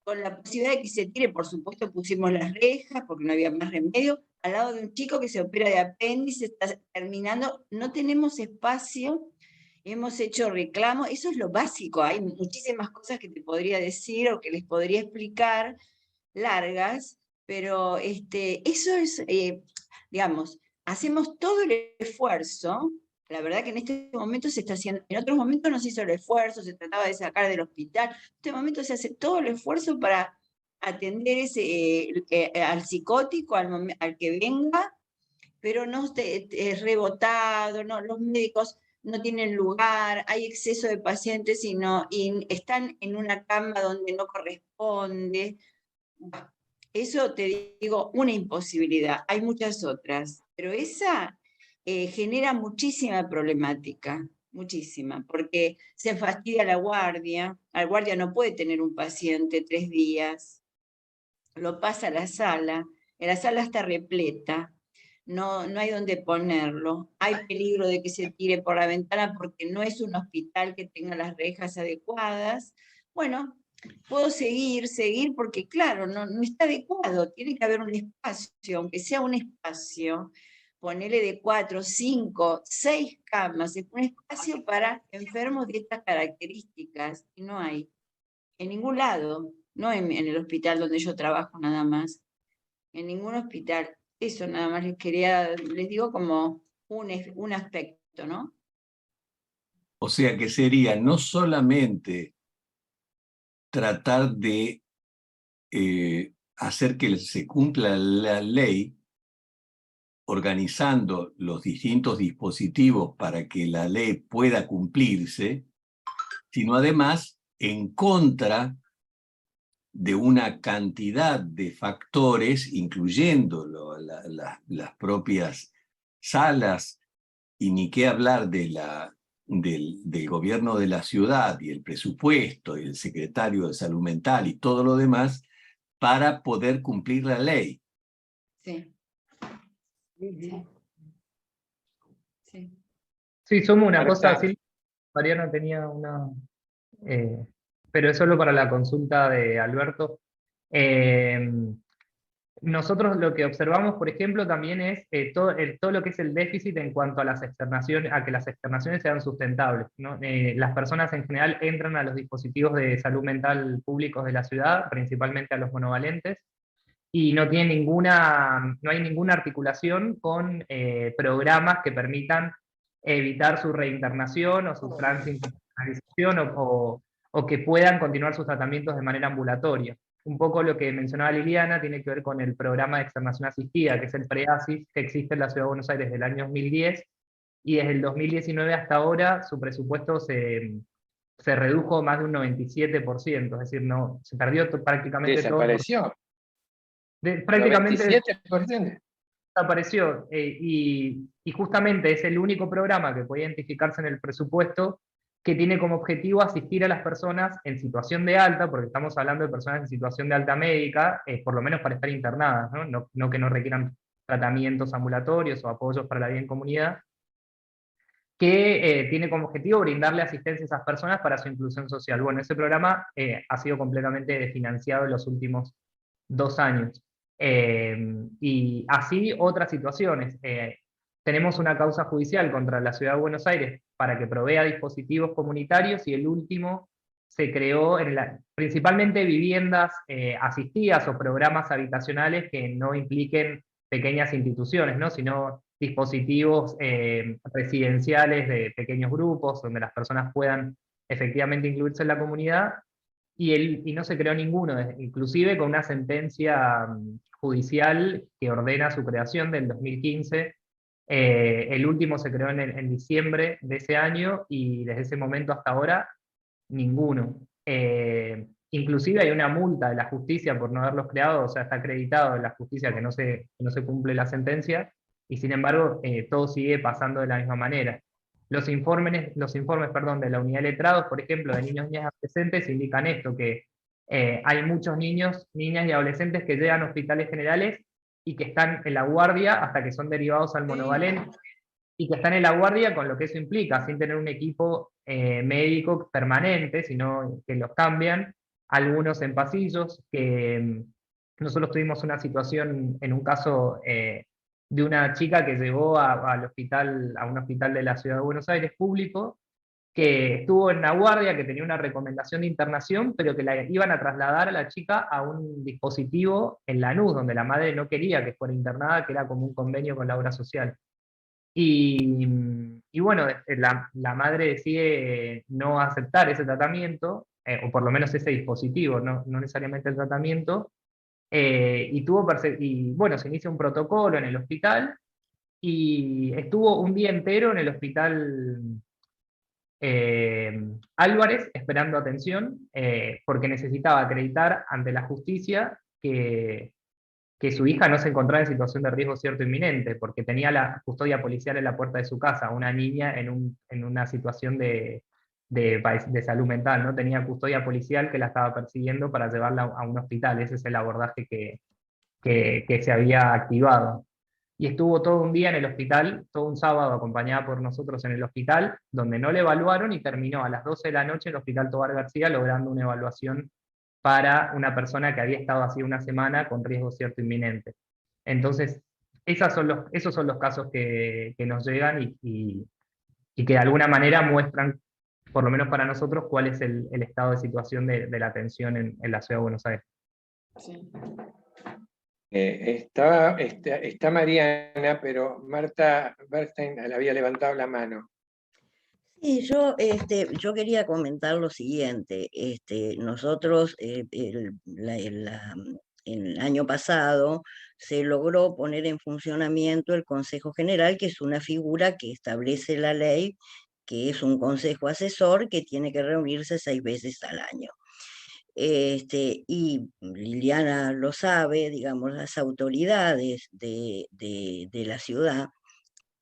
con la posibilidad de que se tire, por supuesto pusimos las rejas, porque no había más remedio, al lado de un chico que se opera de apéndice, está terminando, no tenemos espacio, hemos hecho reclamo, eso es lo básico, hay muchísimas cosas que te podría decir o que les podría explicar, largas, pero eso es, digamos, hacemos todo el esfuerzo. La verdad que en este momento se está haciendo, en otros momentos no se hizo el esfuerzo, se trataba de sacar del hospital, en este momento se hace todo el esfuerzo para atender al psicótico, al que venga, pero no es rebotado, no, los médicos no tienen lugar, hay exceso de pacientes y están en una cama donde no corresponde. Eso te digo, una imposibilidad, hay muchas otras, pero esa genera muchísima problemática, muchísima, porque se fastidia la guardia no puede tener un paciente 3 días, lo pasa a la sala, en la sala está repleta, no hay donde ponerlo, hay peligro de que se tire por la ventana porque no es un hospital que tenga las rejas adecuadas. Bueno, puedo seguir, porque claro, no está adecuado, tiene que haber un espacio, aunque sea un espacio, ponerle de 4, 5, 6 camas, es un espacio para enfermos de estas características, y no hay, en ningún lado, no en el hospital donde yo trabajo nada más, en ningún hospital. Eso nada más les digo como un aspecto, ¿no? O sea que sería no solamente tratar de hacer que se cumpla la ley, organizando los distintos dispositivos para que la ley pueda cumplirse, sino además en contra de una cantidad de factores, incluyendo las propias salas, y ni qué hablar del gobierno de la ciudad y el presupuesto y el secretario de Salud Mental y todo lo demás, para poder cumplir la ley. Sí. Sí. Sí, somos una Marta. cosa, sí, Mariano tenía una, pero es solo para la consulta de Alberto. Nosotros lo que observamos, por ejemplo, también es todo lo que es el déficit en cuanto a las externaciones, a que las externaciones sean sustentables, ¿no? Las personas en general entran a los dispositivos de salud mental públicos de la ciudad, principalmente a los monovalentes, y no hay ninguna articulación con programas que permitan evitar su reinternación o su transinstitucionalización o que puedan continuar sus tratamientos de manera ambulatoria. Un poco lo que mencionaba Liliana tiene que ver con el programa de externación asistida, que es el PREASIS, que existe en la Ciudad de Buenos Aires desde el año 2010, y desde el 2019 hasta ahora su presupuesto se redujo más de un 97%, es decir, no, se perdió prácticamente Desapareció. prácticamente 97%. desapareció, y justamente es el único programa que puede identificarse en el presupuesto que tiene como objetivo asistir a las personas en situación de alta, porque estamos hablando de personas en situación de alta médica, por lo menos para estar internadas, ¿no? No que no requieran tratamientos ambulatorios o apoyos para la vida en comunidad, que tiene como objetivo brindarle asistencia a esas personas para su inclusión social. Bueno, ese programa ha sido completamente desfinanciado en los últimos 2 años. Y así otras situaciones. Tenemos una causa judicial contra la Ciudad de Buenos Aires para que provea dispositivos comunitarios, y el último se creó principalmente viviendas asistidas o programas habitacionales que no impliquen pequeñas instituciones, ¿no? Sino dispositivos residenciales de pequeños grupos, donde las personas puedan efectivamente incluirse en la comunidad, y no se creó ninguno, inclusive con una sentencia judicial que ordena su creación del 2015. El último se creó en diciembre de ese año, y desde ese momento hasta ahora, ninguno. Inclusive hay una multa de la justicia por no haberlos creado, o sea, está acreditado en la justicia que no se cumple la sentencia, y sin embargo todo sigue pasando de la misma manera. Los informes de la unidad de letrados, por ejemplo, de niños, niñas y adolescentes, indican esto, que hay muchos niños, niñas y adolescentes que llegan a hospitales generales y que están en la guardia hasta que son derivados al monovalente, y que están en la guardia con lo que eso implica, sin tener un equipo médico permanente, sino que los cambian, algunos en pasillos, que nosotros tuvimos una situación en un caso de una chica que llegó a un hospital de la Ciudad de Buenos Aires público, que estuvo en la guardia, que tenía una recomendación de internación, pero que la iban a trasladar a la chica a un dispositivo en Lanús, donde la madre no quería que fuera internada, que era como un convenio con la obra social. Y bueno, la madre decide no aceptar ese tratamiento, o por lo menos ese dispositivo, no necesariamente el tratamiento, y bueno, se inicia un protocolo en el hospital, y estuvo un día entero en el hospital Álvarez esperando atención, porque necesitaba acreditar ante la justicia que su hija no se encontraba en situación de riesgo cierto inminente, porque tenía la custodia policial en la puerta de su casa, una niña en una situación de salud mental, ¿no? Tenía custodia policial que la estaba persiguiendo para llevarla a un hospital. Ese es el abordaje que se había activado. Y estuvo todo un día en el hospital, todo un sábado acompañada por nosotros en el hospital, donde no le evaluaron, y terminó a las 12 de la noche en el Hospital Tobar García logrando una evaluación para una persona que había estado así una semana con riesgo cierto inminente. Entonces, esos son los casos que nos llegan y que de alguna manera muestran, por lo menos para nosotros, cuál es el estado de situación de la atención en la Ciudad de Buenos Aires. Sí. Está Mariana, pero Marta Bernstein le había levantado la mano. Sí, yo quería comentar lo siguiente. Nosotros el año pasado se logró poner en funcionamiento el Consejo General, que es una figura que establece la ley, que es un consejo asesor que tiene que reunirse 6 veces al año. Y Liliana lo sabe, digamos, las autoridades de la ciudad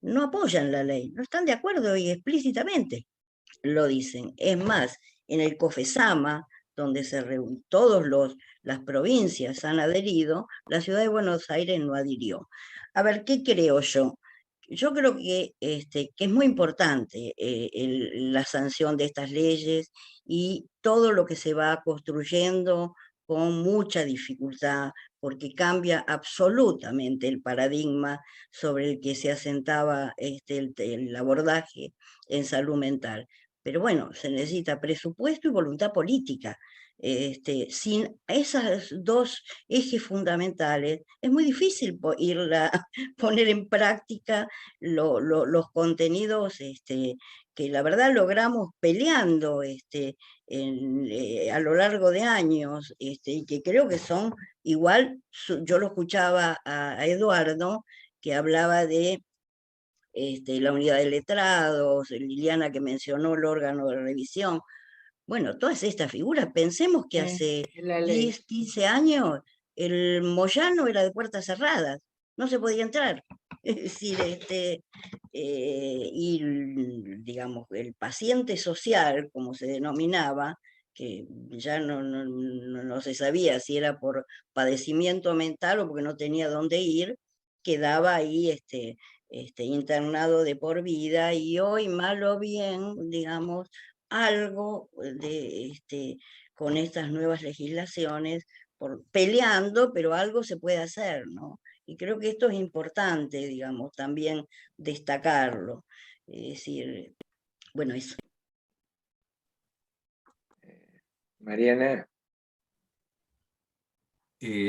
no apoyan la ley, no están de acuerdo, y explícitamente lo dicen. Es más, en el COFESAMA, donde todas las provincias han adherido, la Ciudad de Buenos Aires no adhirió. A ver, ¿qué creo yo? Yo creo que es muy importante la sanción de estas leyes y todo lo que se va construyendo con mucha dificultad, porque cambia absolutamente el paradigma sobre el que se asentaba el abordaje en salud mental. Pero bueno, se necesita presupuesto y voluntad política. Sin esos 2 ejes fundamentales, es muy difícil poner en práctica los contenidos que la verdad logramos peleando a lo largo de años, y que creo que son igual. Yo lo escuchaba a Eduardo, que hablaba de la unidad de letrados, Liliana que mencionó el órgano de revisión. Bueno, todas estas figuras, pensemos que hace 10, 15 años el Moyano era de puertas cerradas, no se podía entrar. Es decir, y digamos, el paciente social, como se denominaba, que ya no se sabía si era por padecimiento mental o porque no tenía dónde ir, quedaba ahí internado de por vida, y hoy, mal o bien, digamos, algo con estas nuevas legislaciones, peleando, pero algo se puede hacer, ¿no? Y creo que esto es importante, digamos, también destacarlo. Es decir, bueno, eso. Mariana.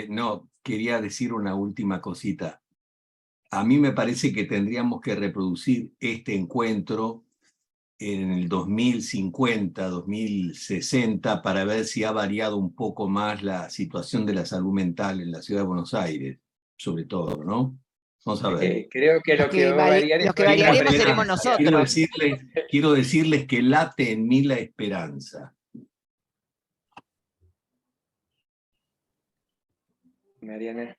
No, quería decir una última cosita. A mí me parece que tendríamos que reproducir este encuentro en el 2050, 2060, para ver si ha variado un poco más la situación de la salud mental en la ciudad de Buenos Aires, sobre todo, ¿no? Vamos a ver. Creo que lo que va a variar es los que variaremos seremos esperanza. nosotros. Quiero decirles que late en mí la esperanza. Mariana.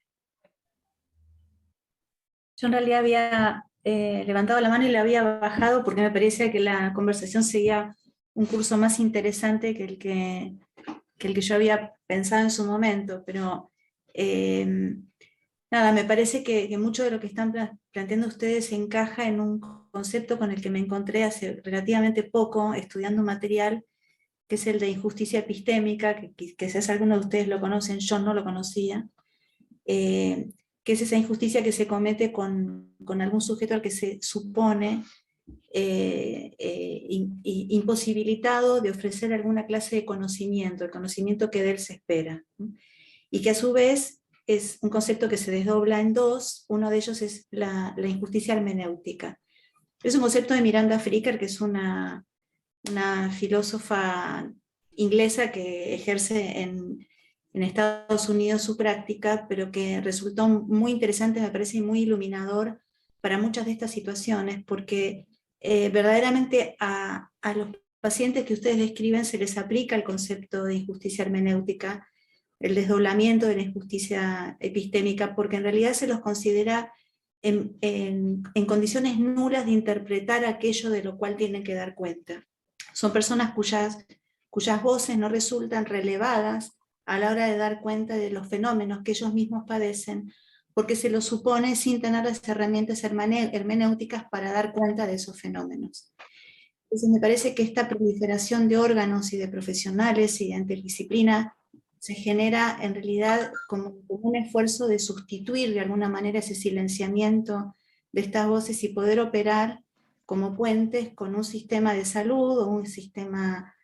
Yo en realidad había levantado la mano y la había bajado porque me parecía que la conversación seguía un curso más interesante que el que yo había pensado en su momento, pero nada, me parece que mucho de lo que están planteando ustedes encaja en un concepto con el que me encontré hace relativamente poco estudiando material, que es el de injusticia epistémica, que quizás algunos de ustedes lo conocen, yo no lo conocía, que es esa injusticia que se comete con algún sujeto al que se supone imposibilitado de ofrecer alguna clase de conocimiento, el conocimiento que de él se espera, ¿no? Y que a su vez es un concepto que se desdobla en dos. Uno de ellos es la injusticia hermenéutica. Es un concepto de Miranda Fricker, que es una filósofa inglesa que ejerce en Estados Unidos su práctica, pero que resultó muy interesante, me parece, y muy iluminador para muchas de estas situaciones, porque verdaderamente a los pacientes que ustedes describen se les aplica el concepto de injusticia hermenéutica, el desdoblamiento de la injusticia epistémica, porque en realidad se los considera en condiciones nulas de interpretar aquello de lo cual tienen que dar cuenta. Son personas cuyas voces no resultan relevadas a la hora de dar cuenta de los fenómenos que ellos mismos padecen, porque se los supone sin tener las herramientas hermenéuticas para dar cuenta de esos fenómenos. Entonces me parece que esta proliferación de órganos y de profesionales y de interdisciplina se genera en realidad como un esfuerzo de sustituir de alguna manera ese silenciamiento de estas voces y poder operar como puentes con un sistema de salud o un sistema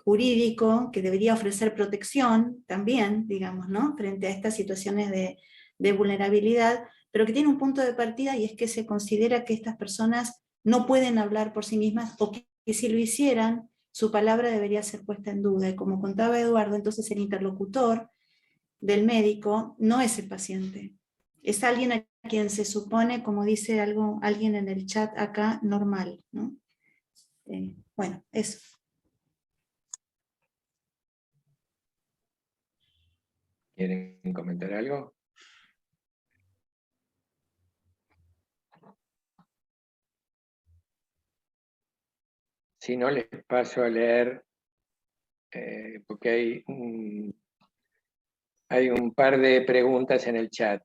jurídico que debería ofrecer protección también, digamos, ¿no? Frente a estas situaciones de vulnerabilidad, pero que tiene un punto de partida, y es que se considera que estas personas no pueden hablar por sí mismas, o que si lo hicieran, su palabra debería ser puesta en duda. Y como contaba Eduardo, entonces el interlocutor del médico no es el paciente, es alguien a quien se supone, como dice alguien en el chat acá, normal, ¿no? Bueno, eso. ¿Quieren comentar algo? Si no, les paso a leer, porque hay un par de preguntas en el chat.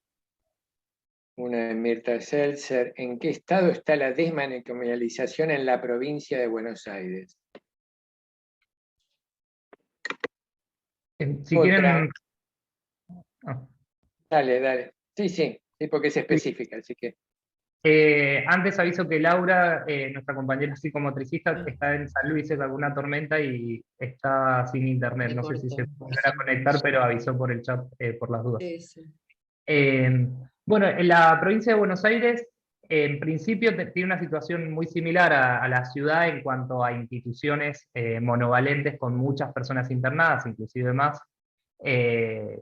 Una de Mirta Seltzer: ¿en qué estado está la desmanicomialización en la provincia de Buenos Aires? Si Otra. quieren... Dale. Sí, porque es específica, así que... Antes aviso que Laura, nuestra compañera psicomotricista, está en San Luis, es alguna tormenta y está sin internet. No sé si se podrá conectar, pero avisó por el chat por las dudas. Bueno, en la provincia de Buenos Aires, en principio tiene una situación muy similar a la ciudad en cuanto a instituciones monovalentes con muchas personas internadas, inclusive más,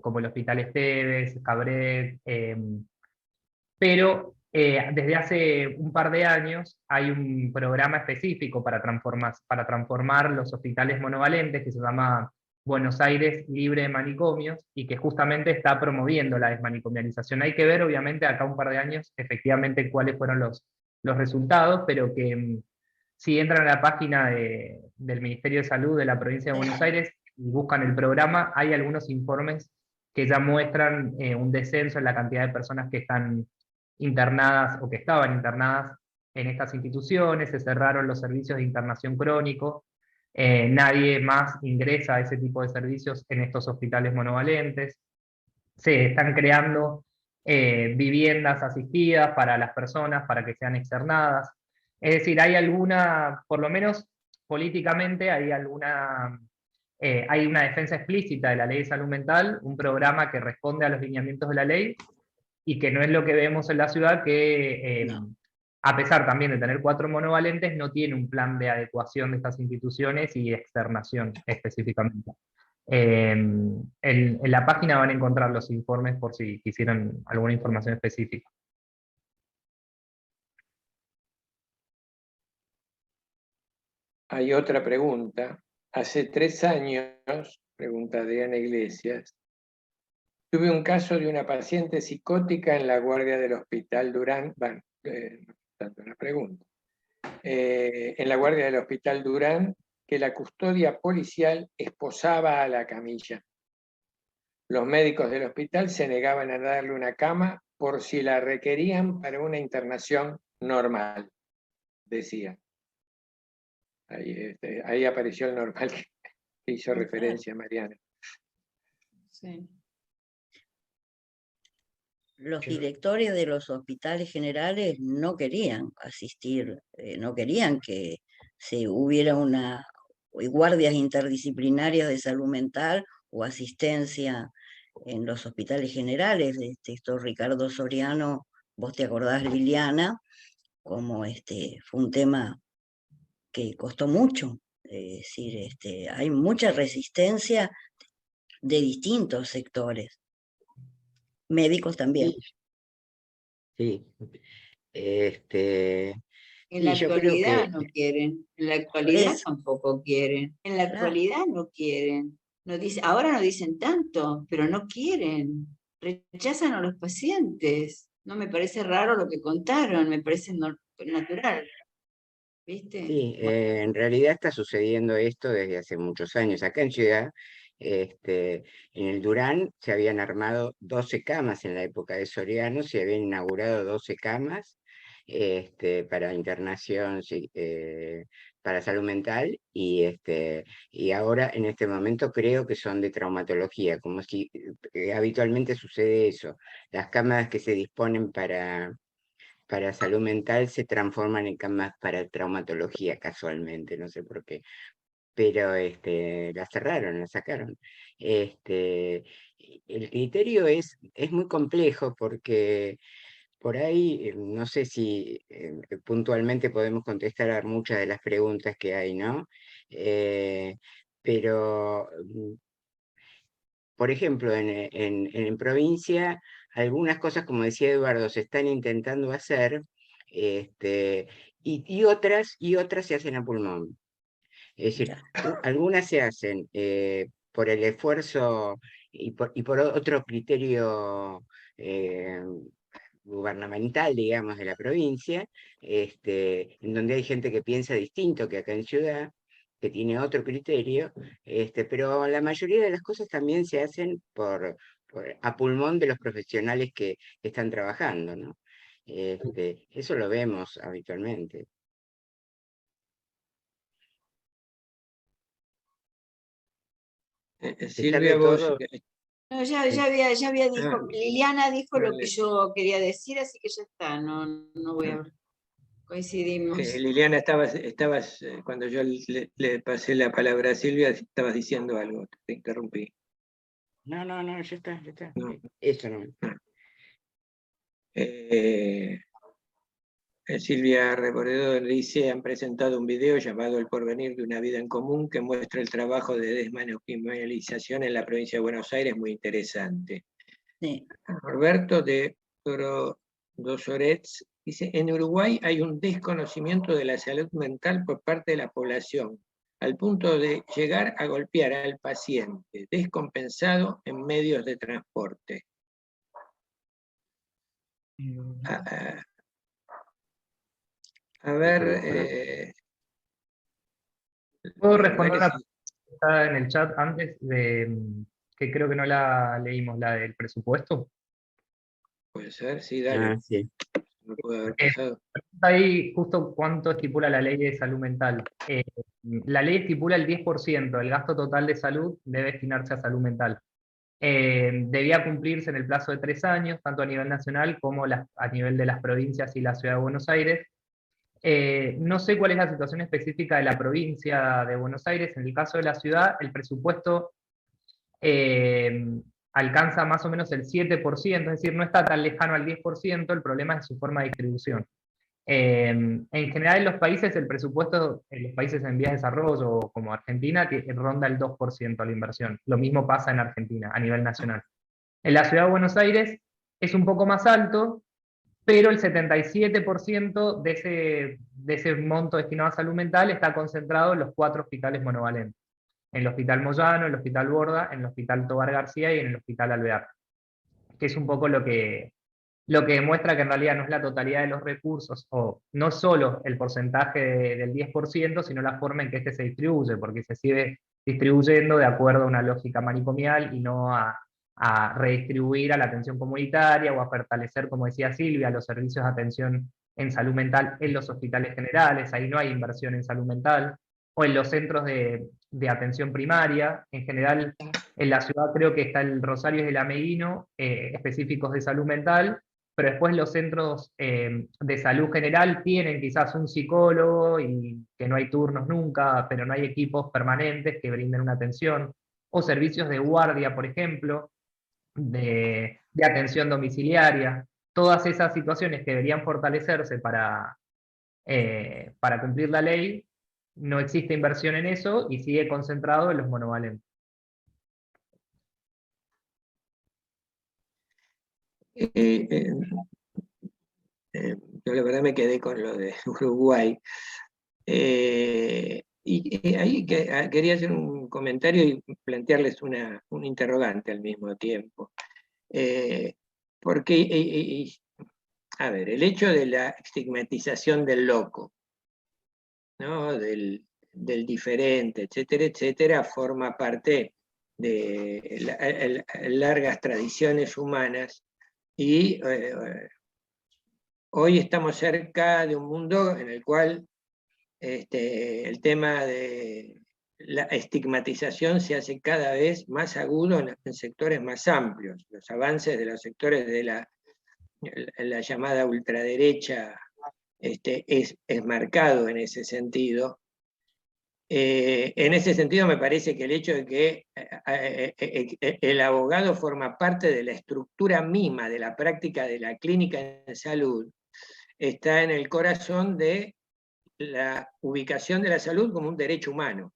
como el Hospital Esteves, Cabret, pero desde hace un par de años hay un programa específico para transformar los hospitales monovalentes que se llama Buenos Aires Libre de Manicomios, y que justamente está promoviendo la desmanicomialización. Hay que ver, obviamente, acá un par de años, efectivamente, cuáles fueron los resultados, pero que si entran a la página del Ministerio de Salud de la provincia de Buenos Aires y buscan el programa, hay algunos informes que ya muestran un descenso en la cantidad de personas que están internadas o que estaban internadas en estas instituciones, se cerraron los servicios de internación crónico, nadie más ingresa a ese tipo de servicios en estos hospitales monovalentes, se están creando viviendas asistidas para las personas, para que sean externadas. Es decir, hay alguna, por lo menos políticamente, hay una defensa explícita de la ley de salud mental, un programa que responde a los lineamientos de la ley, y que no es lo que vemos en la ciudad, que a pesar también de tener 4 monovalentes, no tiene un plan de adecuación de estas instituciones y externación específicamente. En la página van a encontrar los informes por si quisieran alguna información específica. Hay otra pregunta. Hace 3 años, pregunta Diana Iglesias, tuve un caso de una paciente psicótica en la guardia del Hospital Durán, bueno, no tanto una pregunta, en la guardia del Hospital Durán, que la custodia policial esposaba a la camilla. Los médicos del hospital se negaban a darle una cama por si la requerían para una internación normal, decía. Ahí apareció el normal que hizo referencia Mariana. Sí. Los directores de los hospitales generales no querían asistir, no querían que hubiera guardias interdisciplinarias de salud mental o asistencia en los hospitales generales. Esto Ricardo Soriano, vos te acordás, Liliana, como fue un tema que costó mucho. Es decir, hay mucha resistencia de distintos sectores, médicos también. Sí. En la yo creo actualidad que no quieren, en la actualidad eso. tampoco quieren, en la Claro. actualidad no quieren. Ahora no dicen tanto, pero no quieren, rechazan a los pacientes. No me parece raro lo que contaron, me parece natural. ¿Viste? sí, en realidad está sucediendo esto desde hace muchos años. Acá en Ciudad, en el Durán se habían armado 12 camas en la época de Soriano, se habían inaugurado 12 camas para internación, para salud mental, y ahora en este momento creo que son de traumatología, como si habitualmente sucede eso. Las camas que se disponen para salud mental se transforman en camas para traumatología casualmente, no sé por qué, pero la cerraron, la sacaron. El criterio es muy complejo porque por ahí, no sé si puntualmente podemos contestar a muchas de las preguntas que hay, ¿no? Pero, por ejemplo, en provincia, algunas cosas, como decía Eduardo, se están intentando hacer, y otras se hacen a pulmón. Es decir, algunas se hacen por el esfuerzo y por otro criterio gubernamental, digamos, de la provincia, en donde hay gente que piensa distinto que acá en Ciudad, que tiene otro criterio, pero la mayoría de las cosas también se hacen a pulmón de los profesionales que están trabajando, ¿no? Eso lo vemos habitualmente. Silvia, vos... No, ya había dicho, Liliana dijo lo que yo quería decir, así que ya está, no voy a... Coincidimos. Liliana, estabas cuando yo le pasé la palabra a Silvia, estabas diciendo algo, te interrumpí. No, ya está. No. Eso no. Silvia Reboredo dice, han presentado un video llamado El porvenir de una vida en común que muestra el trabajo de desmanualización en la provincia de Buenos Aires, muy interesante. Sí. Roberto de Dosorets dice, en Uruguay hay un desconocimiento de la salud mental por parte de la población, al punto de llegar a golpear al paciente descompensado en medios de transporte. A ver... ¿Puedo responder una pregunta que está en el chat antes, que creo que no la leímos, la del presupuesto? Puede ser, sí, dale. Sí. No puede haber pasado. Ahí justo cuánto estipula la ley de salud mental. La ley estipula el 10% del gasto total de salud debe destinarse a salud mental. Debía cumplirse en el plazo de 3 años, tanto a nivel nacional como a nivel de las provincias y la Ciudad de Buenos Aires. No sé cuál es la situación específica de la provincia de Buenos Aires. En el caso de la ciudad, el presupuesto alcanza más o menos el 7%, es decir, no está tan lejano al 10%, el problema es su forma de distribución. En general en los países, el presupuesto en los países en vías de desarrollo, como Argentina, ronda el 2% a la inversión. Lo mismo pasa en Argentina, a nivel nacional. En la Ciudad de Buenos Aires es un poco más alto, pero el 77% de ese monto destinado a salud mental está concentrado en los 4 hospitales monovalentes. En el Hospital Moyano, en el Hospital Borda, en el Hospital Tobar García y en el Hospital Alvear. Que es un poco lo que demuestra que en realidad no es la totalidad de los recursos, o no solo el porcentaje del 10%, sino la forma en que este se distribuye, porque se sigue distribuyendo de acuerdo a una lógica manicomial y no a redistribuir a la atención comunitaria o a fortalecer, como decía Silvia, los servicios de atención en salud mental en los hospitales generales. Ahí no hay inversión en salud mental, o en los centros de atención primaria. En general, en la ciudad creo que está el Rosario y el Ameguino, específicos de salud mental, pero después los centros de salud general tienen quizás un psicólogo y que no hay turnos nunca, pero no hay equipos permanentes que brinden una atención, o servicios de guardia, por ejemplo, de atención domiciliaria. Todas esas situaciones que deberían fortalecerse para cumplir la ley, no existe inversión en eso y sigue concentrado en los monovalentes. Yo la verdad me quedé con lo de Uruguay. Y ahí quería hacer un comentario y plantearles un interrogante al mismo tiempo. Porque, a ver, el hecho de la estigmatización del loco, ¿no? del diferente, etcétera, etcétera, forma parte de largas tradiciones humanas y hoy estamos cerca de un mundo en el cual el tema de la estigmatización se hace cada vez más agudo en sectores más amplios. Los avances de los sectores de la llamada ultraderecha es marcado en ese sentido. En ese sentido me parece que el hecho de que el abogado forma parte de la estructura misma de la práctica de la clínica en salud está en el corazón de la ubicación de la salud como un derecho humano.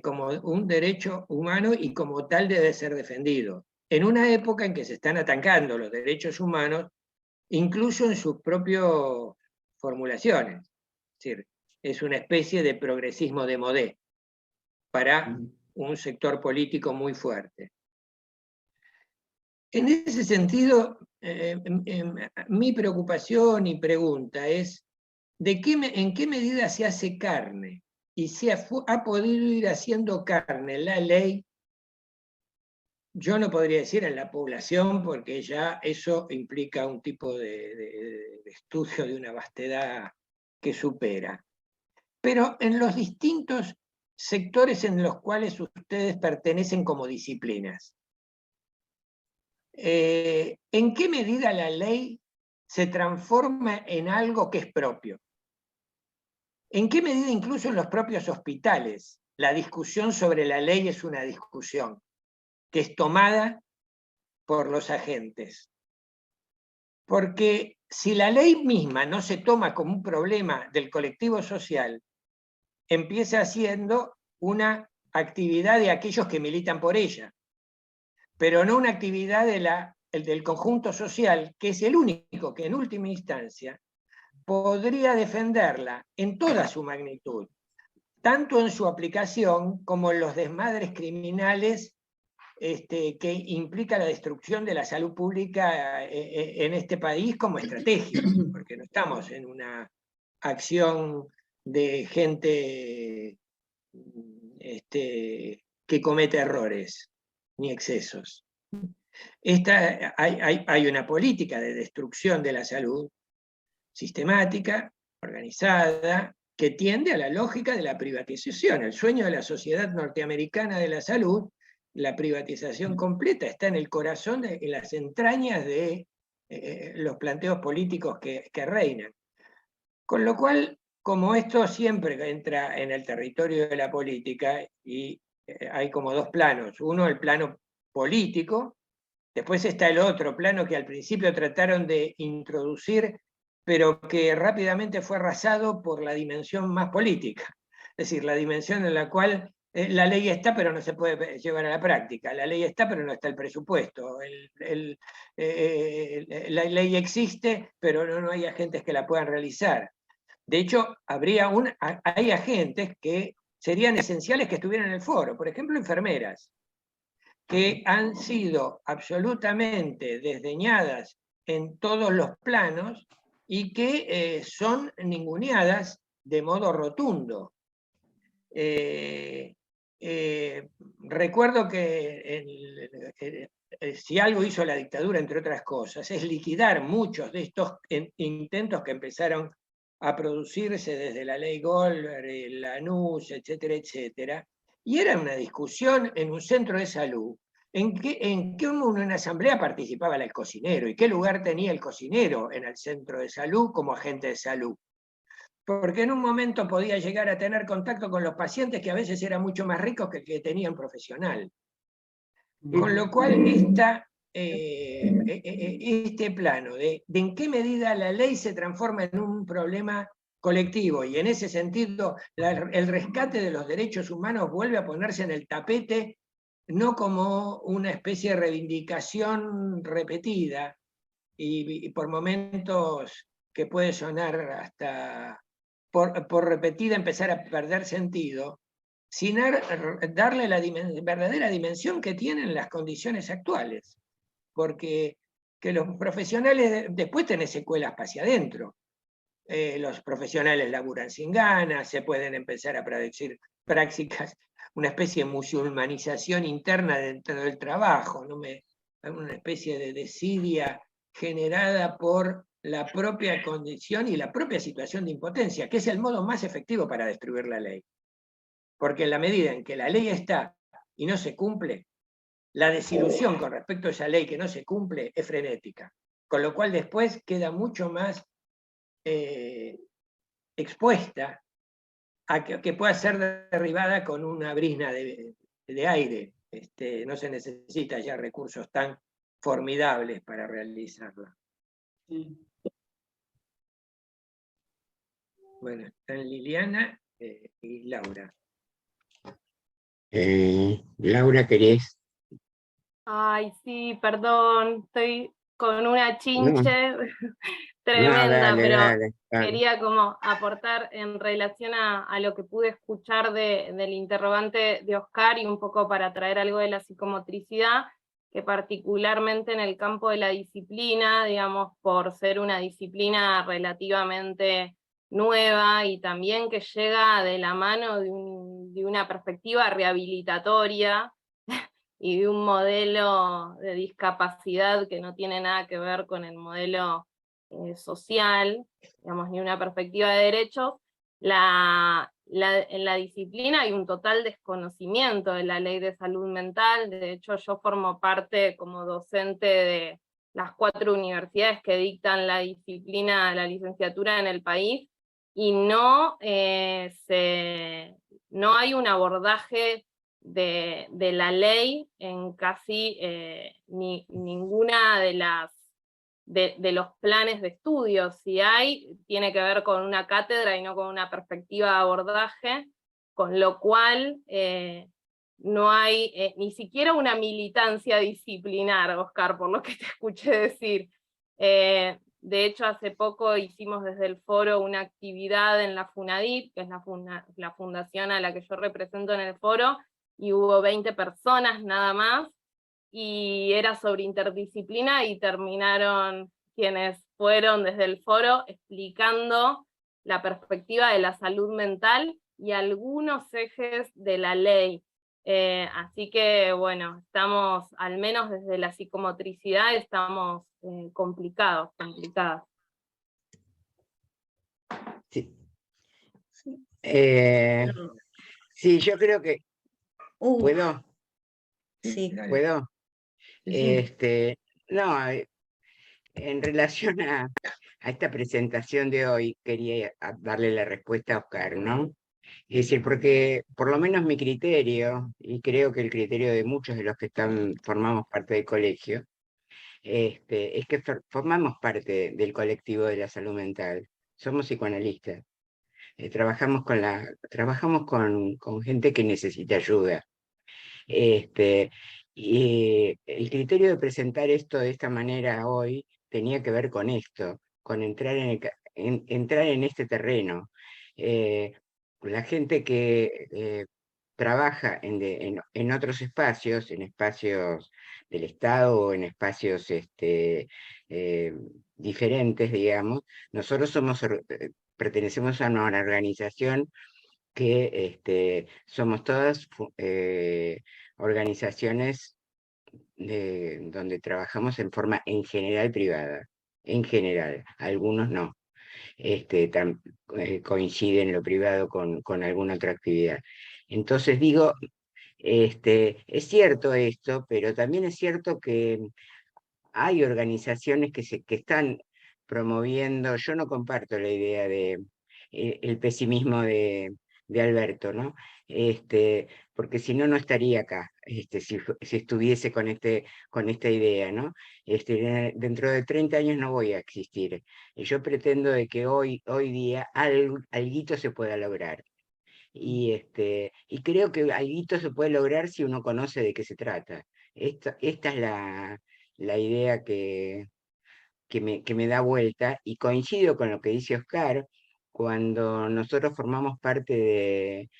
Como un derecho humano y como tal debe ser defendido. En una época en que se están atacando los derechos humanos, incluso en sus propias formulaciones. Es decir, es una especie de progresismo de modé para un sector político muy fuerte. En ese sentido, mi preocupación y pregunta es, ¿en qué medida se hace carne? Y se ha podido ir haciendo carne la ley, yo no podría decir en la población, porque ya eso implica un tipo de estudio de una vastedad que supera. Pero en los distintos sectores en los cuales ustedes pertenecen como disciplinas, ¿en qué medida la ley se transforma en algo que es propio? ¿En qué medida incluso en los propios hospitales la discusión sobre la ley es una discusión que es tomada por los agentes? Porque si la ley misma no se toma como un problema del colectivo social, empieza siendo una actividad de aquellos que militan por ella, pero no una actividad del conjunto social, que es el único que en última instancia podría defenderla en toda su magnitud, tanto en su aplicación como en los desmadres criminales que implica la destrucción de la salud pública en este país como estrategia, porque no estamos en una acción de gente que comete errores ni excesos. Hay una política de destrucción de la salud sistemática, organizada, que tiende a la lógica de la privatización. El sueño de la sociedad norteamericana de la salud, la privatización completa, está en el corazón, en las entrañas de los planteos políticos que reinan. Con lo cual, como esto siempre entra en el territorio de la política, y hay como dos planos. Uno, el plano político, después está el otro plano que al principio trataron de introducir, pero que rápidamente fue arrasado por la dimensión más política. Es decir, la dimensión en la cual la ley está, pero no se puede llevar a la práctica. La ley está, pero no está el presupuesto. La ley existe, pero no hay agentes que la puedan realizar. De hecho, hay agentes que serían esenciales que estuvieran en el foro. Por ejemplo, enfermeras, que han sido absolutamente desdeñadas en todos los planos y que son ninguneadas de modo rotundo. Recuerdo que si algo hizo la dictadura, entre otras cosas, es liquidar muchos de estos intentos que empezaron a producirse desde la ley Goldberg, la Lanús, etcétera, etcétera, y era una discusión en un centro de salud, en qué una asamblea participaba el cocinero, y qué lugar tenía el cocinero en el centro de salud como agente de salud. Porque en un momento podía llegar a tener contacto con los pacientes que a veces eran mucho más ricos que el que tenía un profesional. Con lo cual este plano de en qué medida la ley se transforma en un problema colectivo, y en ese sentido el rescate de los derechos humanos vuelve a ponerse en el tapete, no como una especie de reivindicación repetida, y por momentos que puede sonar hasta por repetida empezar a perder sentido, sin darle la verdadera dimensión que tienen las condiciones actuales. Porque que los profesionales, después tenés secuelas hacia adentro. Los profesionales laburan sin ganas, se pueden empezar a producir prácticas, una especie de musulmanización interna dentro del trabajo, una especie de desidia generada por la propia condición y la propia situación de impotencia, que es el modo más efectivo para destruir la ley. Porque en la medida en que la ley está y no se cumple, la desilusión con respecto a esa ley que no se cumple es frenética. Con lo cual después queda mucho más expuesta a que pueda ser derribada con una brizna de aire. No se necesita ya recursos tan formidables para realizarla. Bueno, están Liliana y Laura. Laura, ¿querés? Ay, sí, perdón, estoy con una chinche tremenda, dale, pero dale. quería como aportar en relación a lo que pude escuchar del interrogante de Oscar, y un poco para traer algo de la psicomotricidad, que particularmente en el campo de la disciplina, digamos, por ser una disciplina relativamente nueva y también que llega de la mano de una perspectiva rehabilitatoria, y de un modelo de discapacidad que no tiene nada que ver con el modelo social, digamos, ni una perspectiva de derechos, en la disciplina hay un total desconocimiento de la ley de salud mental. De hecho, yo formo parte como docente de las 4 universidades que dictan la disciplina, la licenciatura en el país, y no hay un abordaje de la ley en casi ninguna de los planes de estudio. Si hay, tiene que ver con una cátedra y no con una perspectiva de abordaje, con lo cual no hay ni siquiera una militancia disciplinar, Oscar, por lo que te escuché decir. De hecho, hace poco hicimos desde el foro una actividad en la FUNADIT, que es la fundación a la que yo represento en el foro, y hubo 20 personas nada más, y era sobre interdisciplina, y terminaron quienes fueron desde el foro explicando la perspectiva de la salud mental y algunos ejes de la ley. Así que, bueno, estamos, al menos desde la psicomotricidad, estamos complicadas. Sí. Sí. Sí, yo creo que... Uh, ¿Puedo? sí. Dale. ¿Puedo? Sí, sí. No, en relación a esta presentación de hoy, quería darle la respuesta a Oscar, ¿no? Es decir, porque por lo menos mi criterio, y creo que el criterio de muchos de los que formamos parte del colegio, es que formamos parte del colectivo de la salud mental. Somos psicoanalistas. Trabajamos con gente que necesita ayuda. Y el criterio de presentar esto de esta manera hoy tenía que ver con esto, con entrar entrar en este terreno. La gente que trabaja en otros espacios, en espacios del Estado o en espacios diferentes, digamos, nosotros pertenecemos a una organización que somos todas organizaciones donde trabajamos en forma en general privada, en general, algunos no, coinciden lo privado con alguna otra actividad. Entonces digo, es cierto esto, pero también es cierto que hay organizaciones que están promoviendo, yo no comparto la idea de el pesimismo de Alberto, ¿no? Porque si no, no estaría acá, si estuviese con esta idea, ¿no? Dentro de 30 años no voy a existir. Yo pretendo de que hoy día alguito se pueda lograr. Y creo que alguito se puede lograr si uno conoce de qué se trata. Esta es la idea que me da vuelta, y coincido con lo que dice Oscar, cuando nosotros formamos parte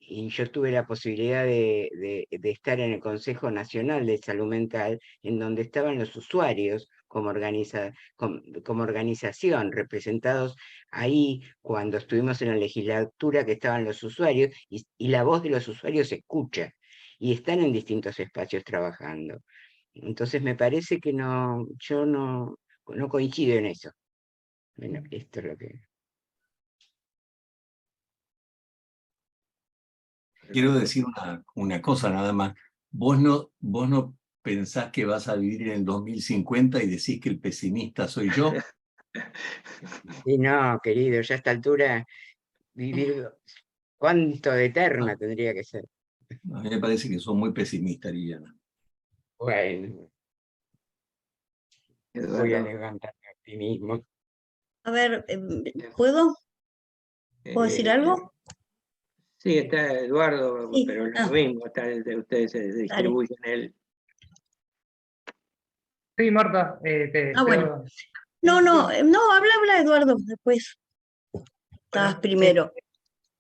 y yo tuve la posibilidad de estar en el Consejo Nacional de Salud Mental, en donde estaban los usuarios como organización, representados ahí cuando estuvimos en la legislatura, que estaban los usuarios, y la voz de los usuarios se escucha, y están en distintos espacios trabajando. Entonces me parece que yo no coincido en eso. Bueno, esto es lo que... Quiero decir una cosa nada más. Vos no pensás que vas a vivir en el 2050 y decís que el pesimista soy yo. Y no, querido, ya a esta altura vivir... ¿Cuánto de eterna tendría que ser? A mí me parece que sos muy pesimista, Liliana. Bueno, voy a levantar mi optimismo. A ver, ¿puedo? ¿Puedo decir algo? Sí, está Eduardo, Sí, pero lo mismo, ustedes se dale. distribuyen él. Sí, Marta, Bueno. No, habla Eduardo, después. Estabas primero.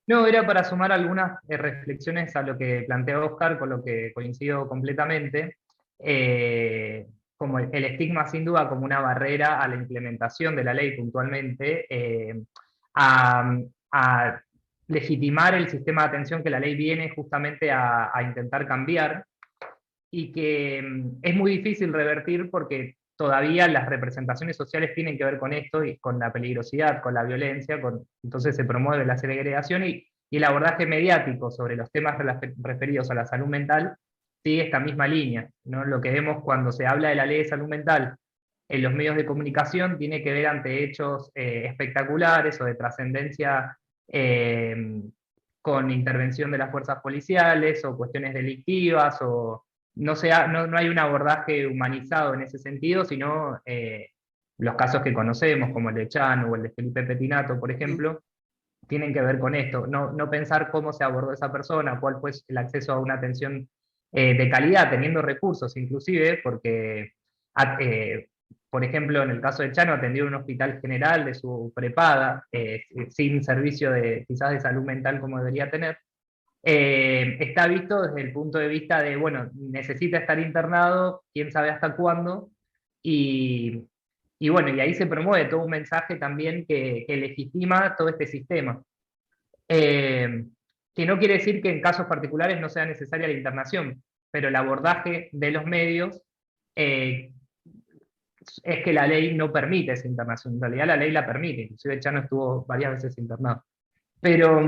No, era para sumar algunas reflexiones a lo que planteó Oscar, con lo que coincido completamente. Como el estigma sin duda como una barrera a la implementación de la ley puntualmente, a legitimar el sistema de atención que la ley viene justamente a intentar cambiar, y que es muy difícil revertir porque todavía las representaciones sociales tienen que ver con esto y con la peligrosidad, con la violencia, entonces se promueve la segregación y el abordaje mediático sobre los temas referidos a la salud mental sigue esta misma línea, ¿no? Lo que vemos cuando se habla de la ley de salud mental en los medios de comunicación tiene que ver ante hechos espectaculares o de trascendencia, con intervención de las fuerzas policiales o cuestiones delictivas, o no hay un abordaje humanizado en ese sentido, sino los casos que conocemos, como el de Chano o el de Felipe Pettinato, por ejemplo, tienen que ver con esto. No pensar cómo se abordó esa persona, cuál fue el acceso a una atención de calidad, teniendo recursos inclusive, porque, por ejemplo, en el caso de Chano, atendió en un hospital general de su prepaga, sin servicio quizás de salud mental como debería tener. Está visto desde el punto de vista de, bueno, necesita estar internado, quién sabe hasta cuándo, y bueno, y ahí se promueve todo un mensaje también que legitima todo este sistema. que no quiere decir que en casos particulares no sea necesaria la internación, pero el abordaje de los medios es que la ley no permite esa internación. En realidad la ley la permite, inclusive Chano estuvo varias veces internado. Pero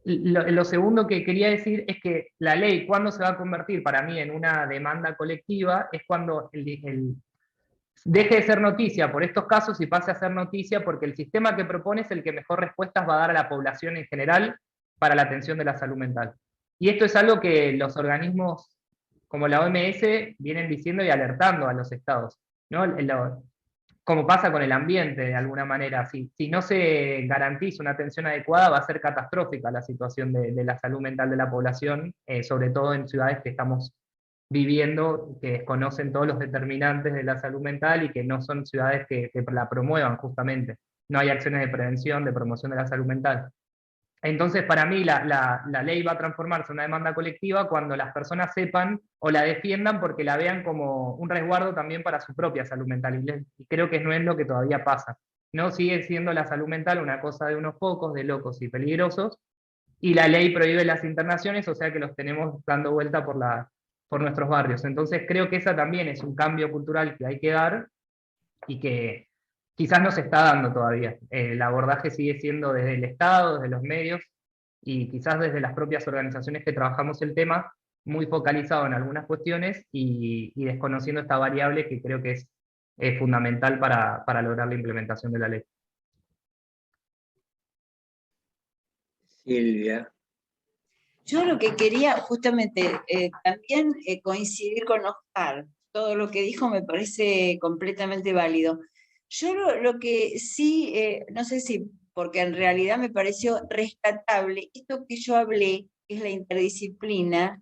lo segundo que quería decir es que la ley, cuando se va a convertir para mí en una demanda colectiva, es cuando deje de ser noticia por estos casos y pase a ser noticia porque el sistema que propone es el que mejor respuestas va a dar a la población en general para la atención de la salud mental. Y esto es algo que los organismos como la OMS vienen diciendo y alertando a los estados, ¿no? Como pasa con el ambiente de alguna manera, si no se garantiza una atención adecuada va a ser catastrófica la situación de la salud mental de la población, sobre todo en ciudades que estamos viviendo, que desconocen todos los determinantes de la salud mental y que no son ciudades que la promuevan justamente. No hay acciones de prevención, de promoción de la salud mental. Entonces, para mí, la ley va a transformarse en una demanda colectiva cuando las personas sepan o la defiendan porque la vean como un resguardo también para su propia salud mental. Y creo que no es lo que todavía pasa. No sigue siendo la salud mental una cosa de unos pocos, de locos y peligrosos, y la ley prohíbe las internaciones, o sea que los tenemos dando vuelta por nuestros barrios. Entonces creo que esa también es un cambio cultural que hay que dar y que quizás no se está dando todavía. El abordaje sigue siendo desde el Estado, desde los medios, y quizás desde las propias organizaciones que trabajamos el tema, muy focalizado en algunas cuestiones y desconociendo esta variable que creo que es fundamental para lograr la implementación de la ley. Silvia. Yo lo que quería justamente también coincidir con Oscar, todo lo que dijo me parece completamente válido. Yo lo que sí, no sé si, porque en realidad me pareció rescatable, esto que yo hablé, que es la interdisciplina,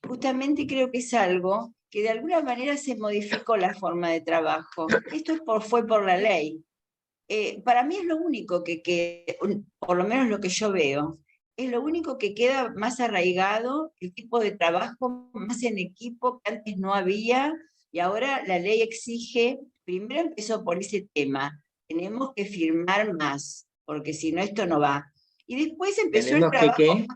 justamente creo que es algo que de alguna manera se modificó la forma de trabajo. Esto fue por la ley. Para mí es lo único por lo menos lo que yo veo, es lo único que queda más arraigado, el tipo de trabajo más en equipo que antes no había, y ahora la ley exige, primero empezó por ese tema, tenemos que firmar más, porque si no esto no va. Y después empezó el trabajo, ¿qué?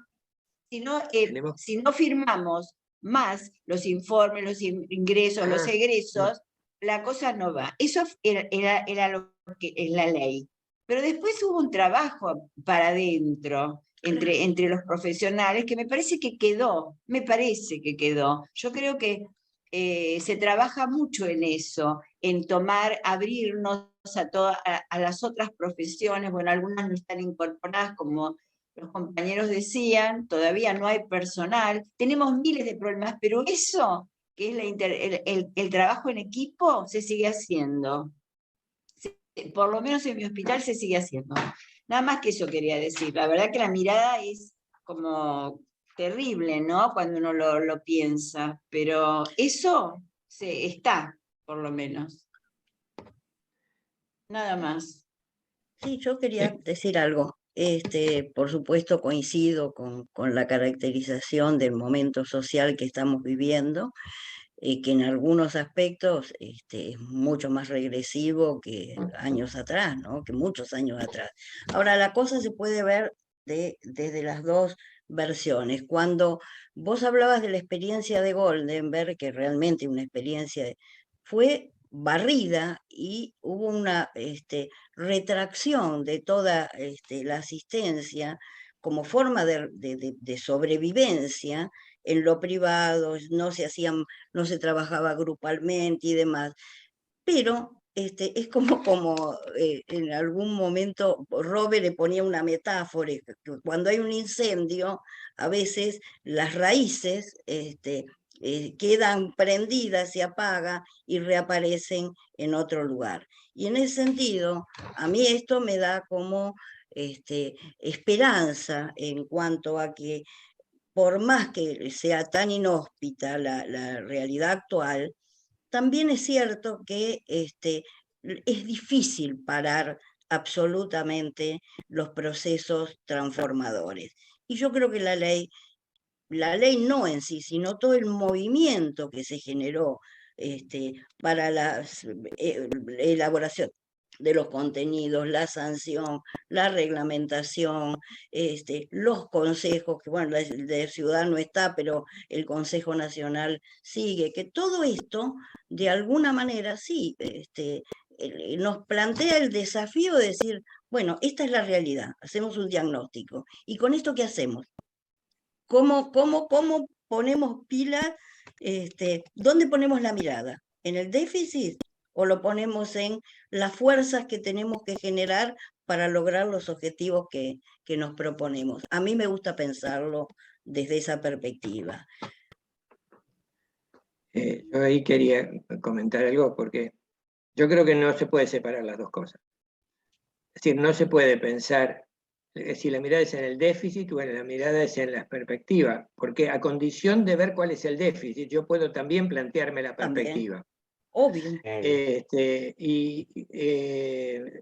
Si no firmamos más los informes, los ingresos, los egresos, la cosa no va. Eso era lo que es la ley. Pero después hubo un trabajo para adentro, entre los profesionales, que me parece que quedó. Yo creo que se trabaja mucho en eso, en abrirnos a las otras profesiones. Bueno, algunas no están incorporadas, como los compañeros decían, todavía no hay personal, tenemos miles de problemas, pero eso, que es el trabajo en equipo, se sigue haciendo. Por lo menos en mi hospital se sigue haciendo. Nada más que eso quería decir. La verdad que la mirada es como terrible, ¿no? Cuando uno lo piensa, pero eso está, por lo menos. Nada más. Sí, yo quería decir algo. Por supuesto coincido con la caracterización del momento social que estamos viviendo, que en algunos aspectos es mucho más regresivo que años atrás, ¿no? Que muchos años atrás. Ahora, la cosa se puede ver desde las dos versiones. Cuando vos hablabas de la experiencia de Goldenberg, que realmente una experiencia fue barrida y hubo una retracción de toda la asistencia como forma de sobrevivencia en lo privado, no se trabajaba grupalmente y demás. Pero es como en algún momento Robert le ponía una metáfora, que cuando hay un incendio, a veces las raíces quedan prendidas, se apagan y reaparecen en otro lugar. Y en ese sentido, a mí esto me da como esperanza en cuanto a que por más que sea tan inhóspita la realidad actual, también es cierto que es difícil parar absolutamente los procesos transformadores. Y yo creo que la ley no en sí, sino todo el movimiento que se generó para la elaboración de los contenidos, la sanción, la reglamentación, los consejos, que bueno, el de ciudad no está, pero el Consejo Nacional sigue, que todo esto, de alguna manera, sí, nos plantea el desafío de decir, bueno, esta es la realidad, hacemos un diagnóstico, ¿y con esto qué hacemos? ¿Cómo ponemos pila? ¿Dónde ponemos la mirada? ¿En el déficit? ¿O lo ponemos en las fuerzas que tenemos que generar para lograr los objetivos que nos proponemos? A mí me gusta pensarlo desde esa perspectiva. Yo ahí quería comentar algo, porque yo creo que no se puede separar las dos cosas. Es decir, no se puede pensar si la mirada es en el déficit o la mirada es en la perspectiva, porque a condición de ver cuál es el déficit, yo puedo también plantearme la perspectiva. También. Obvio.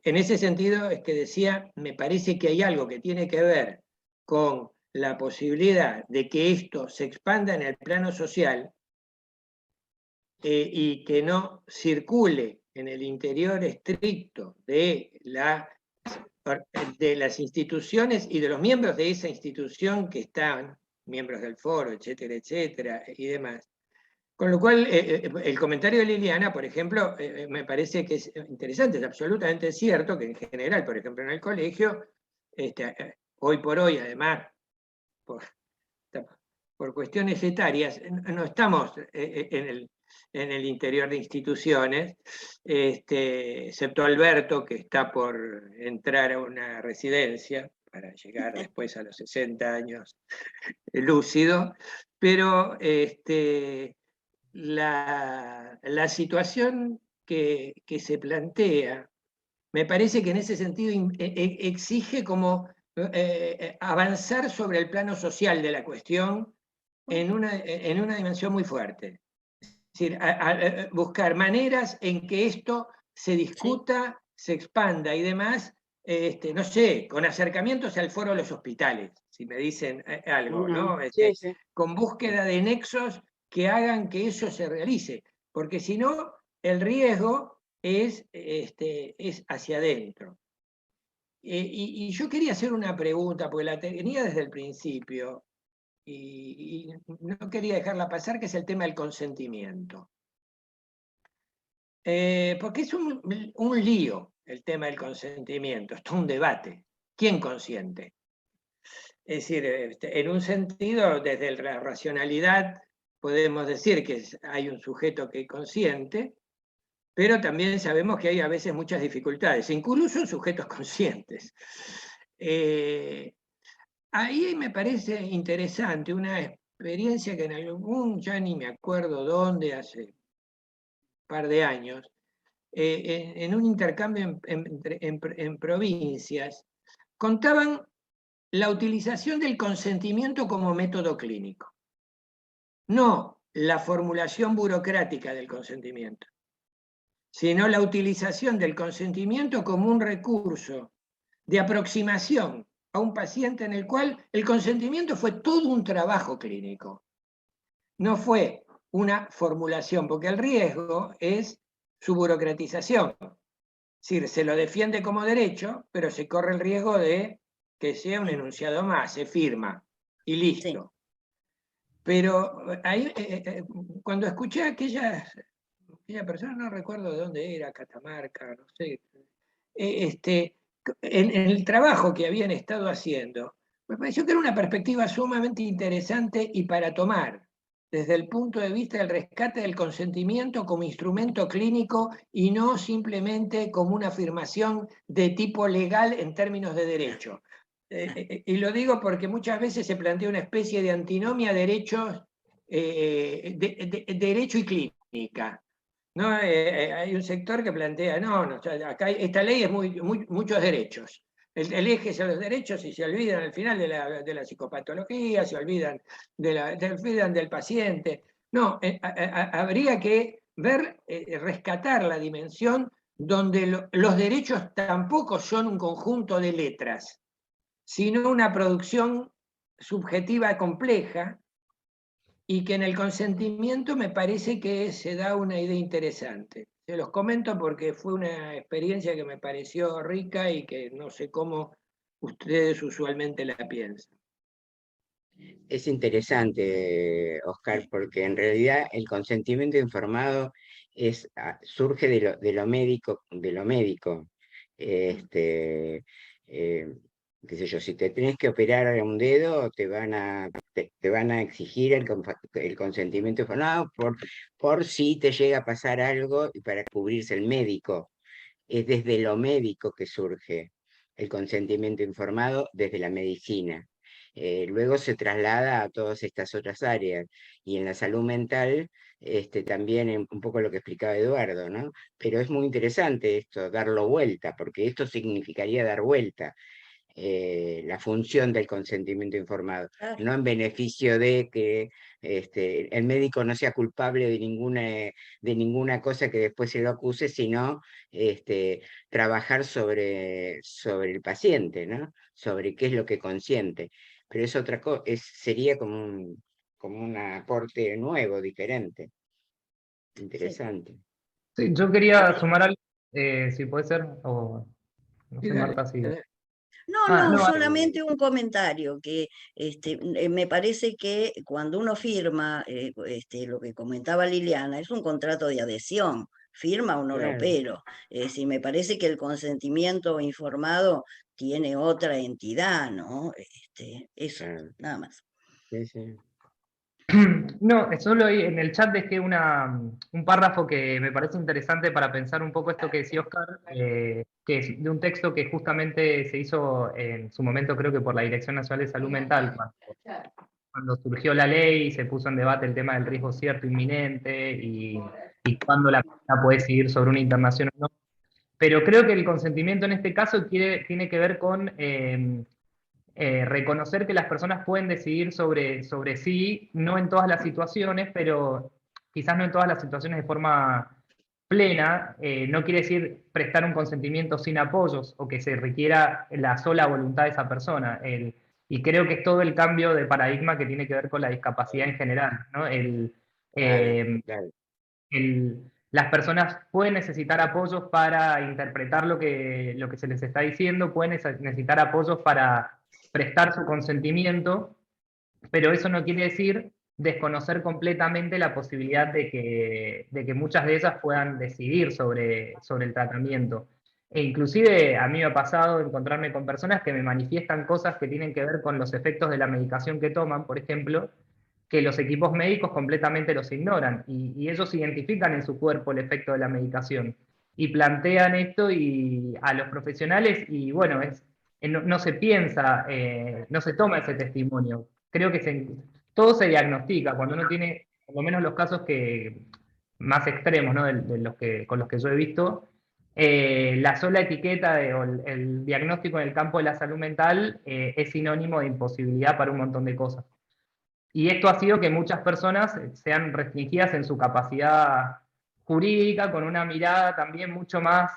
En ese sentido es que decía, me parece que hay algo que tiene que ver con la posibilidad de que esto se expanda en el plano social y que no circule en el interior estricto de las instituciones y de los miembros de esa institución que están, miembros del foro, etcétera, etcétera, y demás. Con lo cual, el comentario de Liliana, por ejemplo, me parece que es interesante, es absolutamente cierto que en general, por ejemplo, en el colegio, hoy por hoy, además, por cuestiones etarias, no estamos en el interior de instituciones, excepto Alberto, que está por entrar a una residencia para llegar después a los 60 años lúcido, pero la situación que se plantea, me parece que en ese sentido exige como avanzar sobre el plano social de la cuestión en una dimensión muy fuerte. Es decir, buscar maneras en que esto se discuta, se expanda y demás, no sé, con acercamientos al foro de los hospitales, si me dicen algo, ¿no? Con búsqueda de nexos que hagan que eso se realice, porque si no, el riesgo es hacia adentro. Y yo quería hacer una pregunta, porque la tenía desde el principio, y no quería dejarla pasar, que es el tema del consentimiento. Porque es un lío el tema del consentimiento, es todo un debate. ¿Quién consiente? Es decir, en un sentido, desde la racionalidad, podemos decir que hay un sujeto que consiente, pero también sabemos que hay a veces muchas dificultades, incluso en sujetos conscientes. Ahí me parece interesante una experiencia que en algún, ya ni me acuerdo dónde, hace un par de años, en un intercambio en provincias, contaban la utilización del consentimiento como método clínico, no la formulación burocrática del consentimiento, sino la utilización del consentimiento como un recurso de aproximación a un paciente en el cual el consentimiento fue todo un trabajo clínico. No fue una formulación, porque el riesgo es su burocratización. Es decir, se lo defiende como derecho, pero se corre el riesgo de que sea un enunciado más, se firma y listo. Pero ahí, cuando escuché a aquella persona, no recuerdo de dónde era, Catamarca, no sé, en el trabajo que habían estado haciendo, me pareció que era una perspectiva sumamente interesante y para tomar desde el punto de vista del rescate del consentimiento como instrumento clínico y no simplemente como una afirmación de tipo legal en términos de derecho. Y lo digo porque muchas veces se plantea una especie de antinomia derecho y clínica. ¿No? Hay un sector que plantea, acá esta ley es muchos derechos. El eje es los derechos y se olvidan al final de la psicopatología, se olvidan del paciente. No, habría que ver, rescatar la dimensión donde los derechos tampoco son un conjunto de letras, sino una producción subjetiva compleja y que en el consentimiento me parece que se da una idea interesante. Se los comento porque fue una experiencia que me pareció rica y que no sé cómo ustedes usualmente la piensan. Es interesante, Oscar, porque en realidad el consentimiento informado surge de lo médico, Este, qué sé yo, si te tenés que operar un dedo, te van a exigir el consentimiento informado por si te llega a pasar algo y para cubrirse el médico. Es desde lo médico que surge el consentimiento informado, desde la medicina. Luego se traslada a todas estas otras áreas, y en la salud mental también un poco lo que explicaba Eduardo, ¿no? Pero es muy interesante esto, darlo vuelta, porque esto significaría dar vuelta la función del consentimiento informado, Claro. no en beneficio de que el médico no sea culpable de ninguna cosa que después se lo acuse, sino trabajar sobre el paciente, ¿no? Sobre qué es lo que consiente. Pero es otra cosa, sería como un aporte nuevo, diferente, interesante. Sí, yo quería sumar algo, si puede ser, o no Sí, sé, dale, Marta, si... dale. No, No, solamente un comentario, que me parece que cuando uno firma, lo que comentaba Liliana, es un contrato de adhesión, firma o no lo Claro, pero. Es decir, me parece que el consentimiento informado tiene otra entidad, ¿no? Eso, claro. nada más. Sí, sí. No, solo ahí en el chat dejé un párrafo que me parece interesante para pensar un poco esto que decía Oscar, que es de un texto que justamente se hizo en su momento, creo que por la Dirección Nacional de Salud Mental, cuando surgió la ley y se puso en debate el tema del riesgo cierto inminente y cuándo la persona puede decidir sobre una internación o no. Pero creo que el consentimiento en este caso tiene que ver con reconocer que las personas pueden decidir sobre sí, no en todas las situaciones, pero quizás no en todas las situaciones de forma plena. No quiere decir prestar un consentimiento sin apoyos o que se requiera la sola voluntad de esa persona. Y creo que es todo el cambio de paradigma que tiene que ver con la discapacidad en general, ¿no? Claro. Las personas pueden necesitar apoyos para interpretar lo que se les está diciendo, pueden necesitar apoyos para prestar su consentimiento, pero eso no quiere decir desconocer completamente la posibilidad de que muchas de ellas puedan decidir sobre el tratamiento. E inclusive a mí me ha pasado encontrarme con personas que me manifiestan cosas que tienen que ver con los efectos de la medicación que toman, por ejemplo, que los equipos médicos completamente los ignoran, y ellos identifican en su cuerpo el efecto de la medicación, y plantean esto a los profesionales, y bueno, no se piensa, no se toma ese testimonio. Creo que todo se diagnostica cuando uno tiene, por lo menos los casos más extremos, ¿no? Con los que yo he visto, la sola etiqueta o el diagnóstico en el campo de la salud mental es sinónimo de imposibilidad para un montón de cosas. Y esto ha sido que muchas personas sean restringidas en su capacidad jurídica, con una mirada también mucho más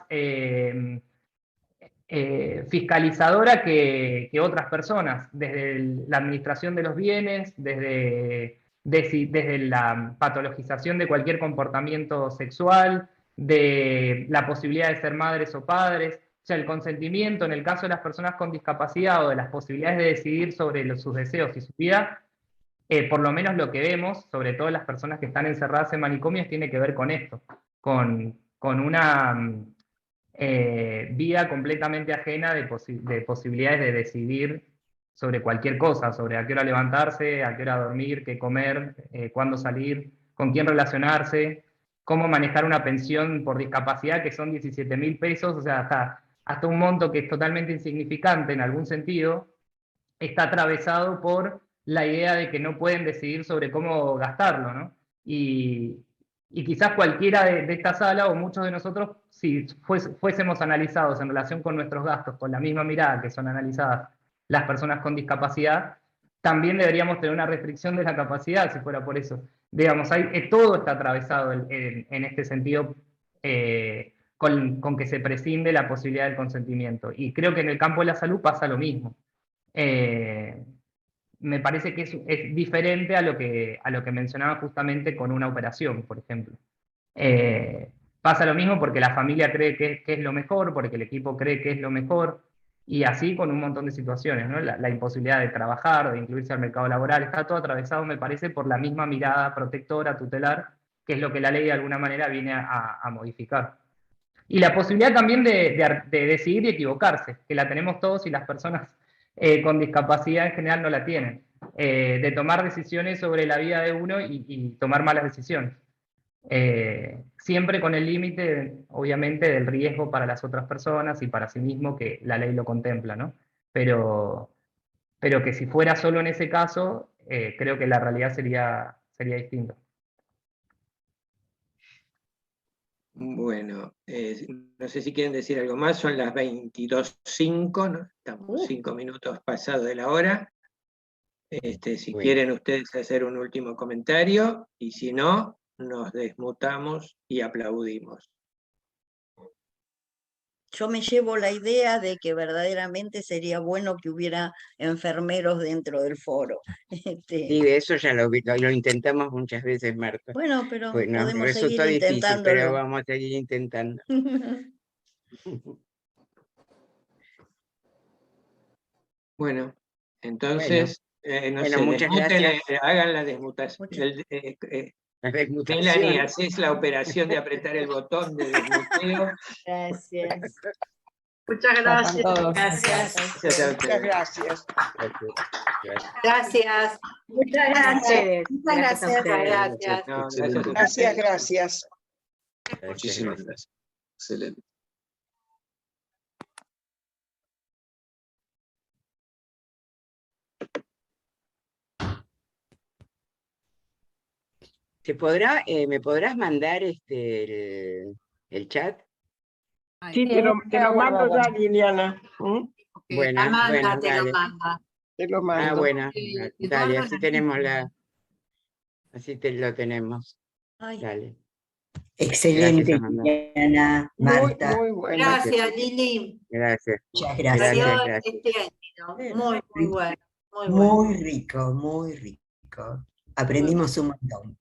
fiscalizadora que otras personas, desde la administración de los bienes, desde la patologización de cualquier comportamiento sexual, de la posibilidad de ser madres o padres. O sea, el consentimiento en el caso de las personas con discapacidad o de las posibilidades de decidir sobre sus deseos y su vida, por lo menos lo que vemos, sobre todo las personas que están encerradas en manicomios, tiene que ver con esto, con una vida completamente ajena de posibilidades de decidir sobre cualquier cosa, sobre a qué hora levantarse, a qué hora dormir, qué comer, cuándo salir, con quién relacionarse, cómo manejar una pensión por discapacidad, que son 17.000 pesos, o sea, hasta un monto que es totalmente insignificante en algún sentido, está atravesado por la idea de que no pueden decidir sobre cómo gastarlo, ¿no? Y quizás cualquiera de esta sala o muchos de nosotros, si fuésemos analizados en relación con nuestros gastos, con la misma mirada que son analizadas las personas con discapacidad, también deberíamos tener una restricción de la capacidad, si fuera por eso. Digamos, todo está atravesado en este sentido, con que se prescinde la posibilidad del consentimiento. Y creo que en el campo de la salud pasa lo mismo. me parece que es diferente a lo que mencionaba justamente con una operación, por ejemplo. Pasa lo mismo porque la familia cree que es lo mejor, porque el equipo cree que es lo mejor, y así con un montón de situaciones, ¿no? La imposibilidad de trabajar, de incluirse al mercado laboral, está todo atravesado, me parece, por la misma mirada protectora, tutelar, que es lo que la ley de alguna manera viene a modificar. Y la posibilidad también de decidir y equivocarse, que la tenemos todos y las personas con discapacidad en general no la tienen, de tomar decisiones sobre la vida de uno y tomar malas decisiones. Siempre con el límite, obviamente, del riesgo para las otras personas y para sí mismo, que la ley lo contempla, ¿no? Pero que si fuera solo en ese caso, creo que la realidad sería distinta. Bueno, no sé si quieren decir algo más, son las 22:05, ¿no? Estamos 5 minutos pasados de la hora. Si Bueno. quieren ustedes hacer un último comentario, y si no, nos desmutamos y aplaudimos. Yo me llevo la idea de que verdaderamente sería bueno que hubiera enfermeros dentro del foro. Sí, eso ya lo intentamos muchas veces, Marta. Bueno, pero Pues nos podemos resultó seguir difícil, pero intentándolo. vamos a seguir intentando. Bueno, entonces, no sé, muchas desmuten, gracias. hagan la desmutación. La desmutación. Melanie, haces la operación de apretar el botón de desmuteo. Gracias. Muchas gracias. Gracias. Gracias a Muchas ustedes. gracias. Gracias. Muchas gracias. Muchas Gracias a gracias. ustedes. Gracias. No, gracias a ustedes. Gracias, gracias. Muchísimas gracias. Excelente. ¿Me podrás mandar el chat? Sí, te lo mando ya, Liliana. ¿Mm? Bueno, bueno, Te lo dale. manda. Te lo mando. Ah, bueno, dale, así tenemos lo tenemos. Ay, Dale. excelente, Gracias, Amanda. Liliana, Marta. Muy bueno. Gracias, Lili. Gracias. Muchas Gracias, gracias. gracias. Espléndido. Muy bueno. Muy bueno. Muy rico, muy rico. Aprendimos un montón.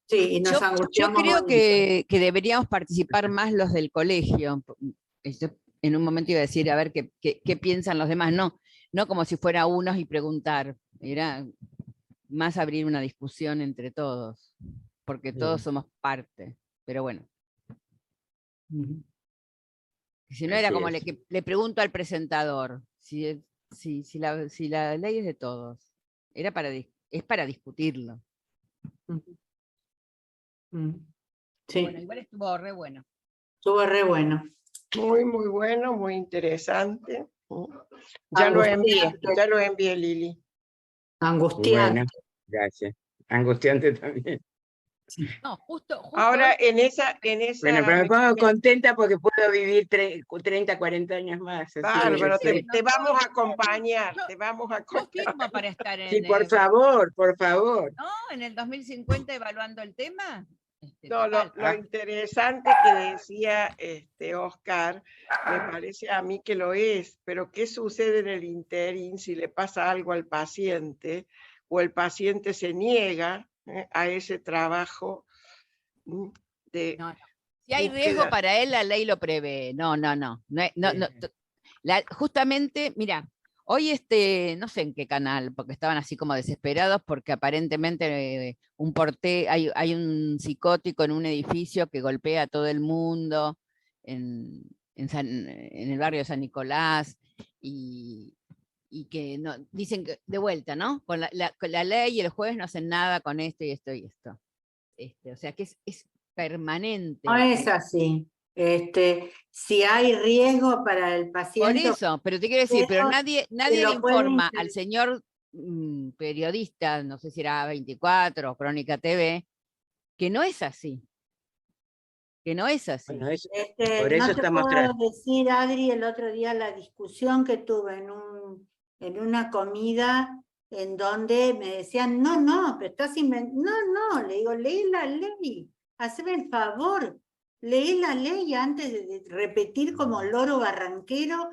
Sí, y nos Yo angustiamos creo mucho. que deberíamos participar más los del colegio. Yo en un momento iba a decir, a ver qué piensan los demás. No como si fuera unos y preguntar. Era más abrir una discusión entre todos, porque todos somos parte. Pero bueno. Si no era Así como es. le pregunto al presentador, si la ley es de todos. Es para discutirlo. Sí, Bueno, igual estuvo re bueno. estuvo re bueno. Muy bueno, muy interesante. Ya lo envié, Lili. Angustiante. Bueno, gracias. Angustiante también. No, justo Ahora en esa Bueno, pero me pongo contenta porque puedo vivir 30, 40 años más. Así Bárbaro, que te vamos a acompañar, te vamos a yo firmo para estar en sí, por favor, por favor. ¿no? En el 2050 evaluando el tema. No, Total. lo interesante que decía Oscar, me parece a mí que lo es, pero ¿qué sucede en el interín si le pasa algo al paciente o el paciente se niega a ese trabajo de No. Si hay búsqueda? riesgo para él, la ley lo prevé. No. Justamente, mira, hoy no sé en qué canal, porque estaban así como desesperados, porque aparentemente hay un psicótico en un edificio que golpea a todo el mundo en el barrio de San Nicolás, y que no, dicen que de vuelta, ¿no? Con la ley y el juez no hacen nada con esto y esto y esto. O sea que es permanente. No es así. Si hay riesgo para el paciente. Por eso, pero te quiero decir, pero nadie le lo pueden informa hacer. al señor periodista, no sé si era 24 o Crónica TV, que no es así. Que no es así. Bueno, por eso no te estamos puedo decir, Adri, el otro día la discusión que tuve en una comida en donde me decían, no, pero estás inventando. No, le digo, leí la ley, haceme el favor. leé la ley antes de repetir como loro barranquero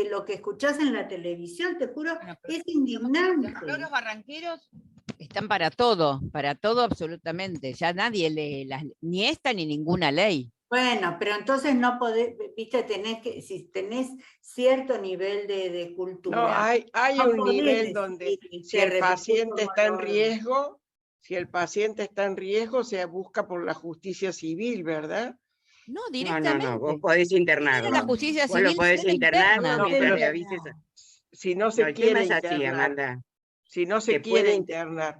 lo que escuchás en la televisión, te juro, Bueno, pero es indignante. Los barranqueros están para todo absolutamente. Ya nadie lee ni esta ni ninguna ley. Bueno, pero entonces no podés, viste, si tenés cierto nivel de cultura. No, hay no un podés nivel decir, donde si te el repetís paciente como está en loro. riesgo, se busca por la justicia civil, ¿verdad? No, No, directamente. vos podés Pero la internarlo. justicia Vos lo civil podés se la internar interna. No, mientras pero le avises. si no No, se el tema quiere es así, internar, Amanda. si no Se se quiere puede internar.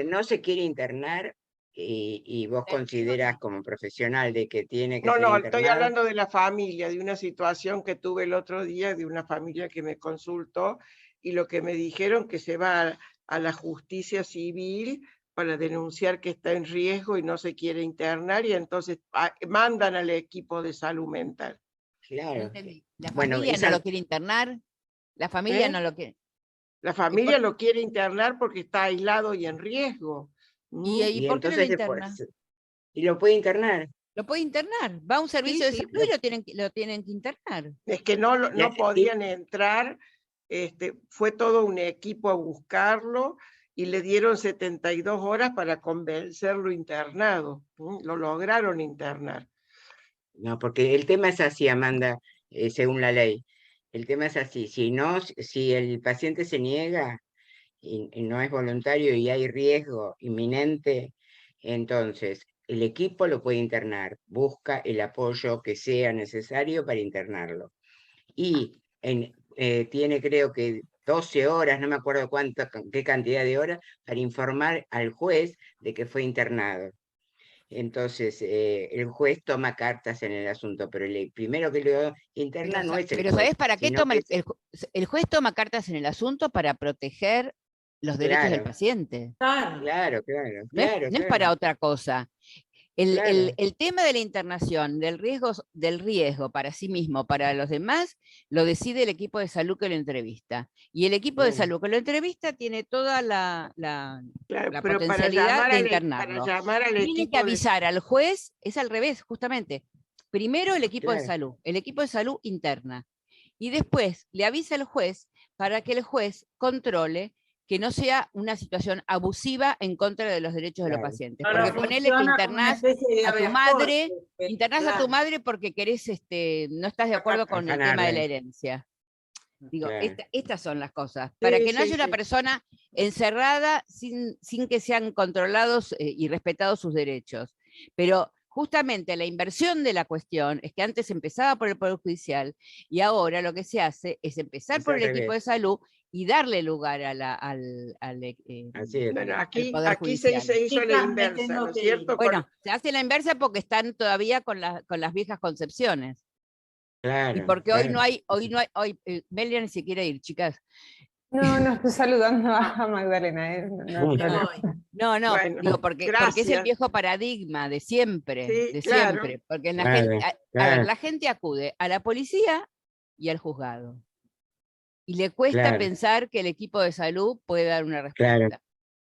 no se quiere internar y vos consideras como profesional de que tiene que No, ser no, estoy internado. hablando de la familia, de una situación que tuve el otro día, de una familia que me consultó y lo que me dijeron que se va a la justicia civil para denunciar que está en riesgo y no se quiere internar y entonces mandan al equipo de salud mental. No Claro. entendí. La Bueno, familia esa- no lo quiere internar. La familia ¿Eh? no lo quiere. La familia lo quiere internar porque está aislado y en riesgo. ¿Y y por qué no lo entonces interna? y lo puede internar. Lo puede internar. Va a un servicio de sí, salud y lo tienen que internar. Es que no Ya, podían entrar, fue todo un equipo a buscarlo y le dieron 72 horas para convencerlo internado. Lo lograron internar. No, porque el tema es así, Amanda, según la ley. El tema es así, si el paciente se niega y no es voluntario y hay riesgo inminente, entonces el equipo lo puede internar, busca el apoyo que sea necesario para internarlo. Y tiene creo que 12 horas, no me acuerdo qué cantidad de horas, para informar al juez de que fue internado. Entonces, el juez toma cartas en el asunto, pero el primero que lo interna no es el Pero juez. ¿sabés para qué sino toma que es- el juez toma cartas en el asunto? Para proteger los derechos del Claro, paciente. claro, No es para otra cosa. claro. El tema de la internación, del riesgo para sí mismo, para los demás, lo decide el equipo de salud que lo entrevista. Y el equipo de Bueno, salud que lo entrevista tiene toda la Claro, pero potencialidad de para internarlo. llamar al Tiene que equipo de avisar al juez, es al revés, justamente. Primero el equipo de claro, salud. El equipo de salud interna. Y después le avisa al juez para que el juez controle que no sea una situación abusiva en contra de los derechos de los claro. pacientes. Ahora Porque ponele que funciona como una especie de a tu habeas madre, corpus, internás a tu claro. madre porque querés, no estás de acuerdo con el tema de la Afanarle, herencia. Digo, claro. estas son las cosas. Para Sí, que no sí, haya una sí. persona encerrada sin que sean controlados y respetados sus derechos. Pero justamente la inversión de la cuestión es que antes empezaba por el Poder Judicial y ahora lo que se hace es empezar Es por al el equipo de revés. salud y darle lugar al Así es. Bueno, Poder aquí se Judicial. hizo la Chicas, me inversa, tengo ¿no es que cierto? ir. Bueno, se hace la inversa porque están todavía con las viejas concepciones. Y Claro, porque hoy no claro. hay, Melia ni se quiere ir, chicas. No estoy saludando a Magdalena, no hay Me problema. voy. No, Bueno, digo, porque es el gracias. viejo paradigma de siempre, Sí, claro. porque en la Claro, gente, a ver, claro, la gente acude a la policía y al juzgado. Y le cuesta claro, pensar que el equipo de salud puede dar una claro, respuesta.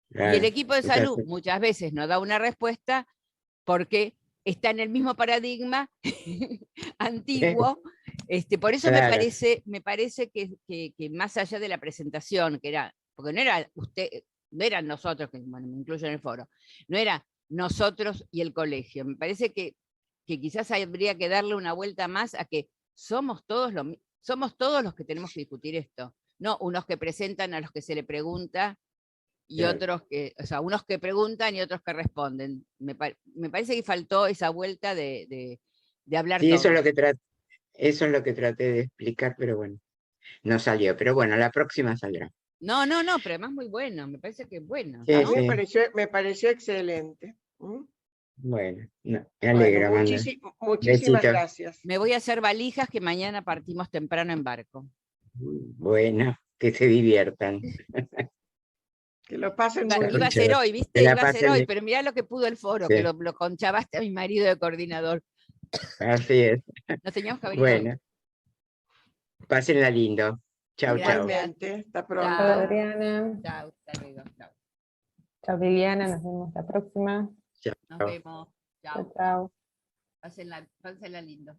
Y el claro. equipo de Es salud así. muchas veces no da una respuesta porque está en el mismo paradigma antiguo. Por eso Claro, me parece que más allá de la presentación, que era, porque no era usted, no eran nosotros, que bueno, me incluyo en el foro, no era nosotros y el colegio. Me parece que quizás habría que darle una vuelta más a que somos todos los que tenemos que discutir esto, no unos que presentan a los que se le pregunta y claro. otros unos que preguntan y otros que responden. Me parece que faltó esa vuelta de hablar Sí, todos. eso es lo que traté de explicar, pero bueno, no salió. Pero bueno, la próxima saldrá. No, pero además muy bueno, me parece que es bueno. Sí, A mí sí. me pareció excelente. Bueno, me Bueno, alegro, Amanda. muchísimas Besito. gracias. Me voy a hacer valijas que mañana partimos temprano en barco. Bueno, que se diviertan. Que lo pasen muy Iba a bien. ser hoy, Que ¿viste? la Iba a ser pasen hoy, bien. pero mirá lo que pudo el foro, Sí. que lo conchabaste a mi marido de coordinador. Así es. Nos teníamos que haber ido hoy. Bueno, pásenla lindo. Chau, chau. Igualmente, hasta pronto. Chao, Adriana. Chao, hasta luego. Chao. Chao, Liliana. Nos vemos la próxima. Nos vemos. Chao. Chao. Pásenla lindo.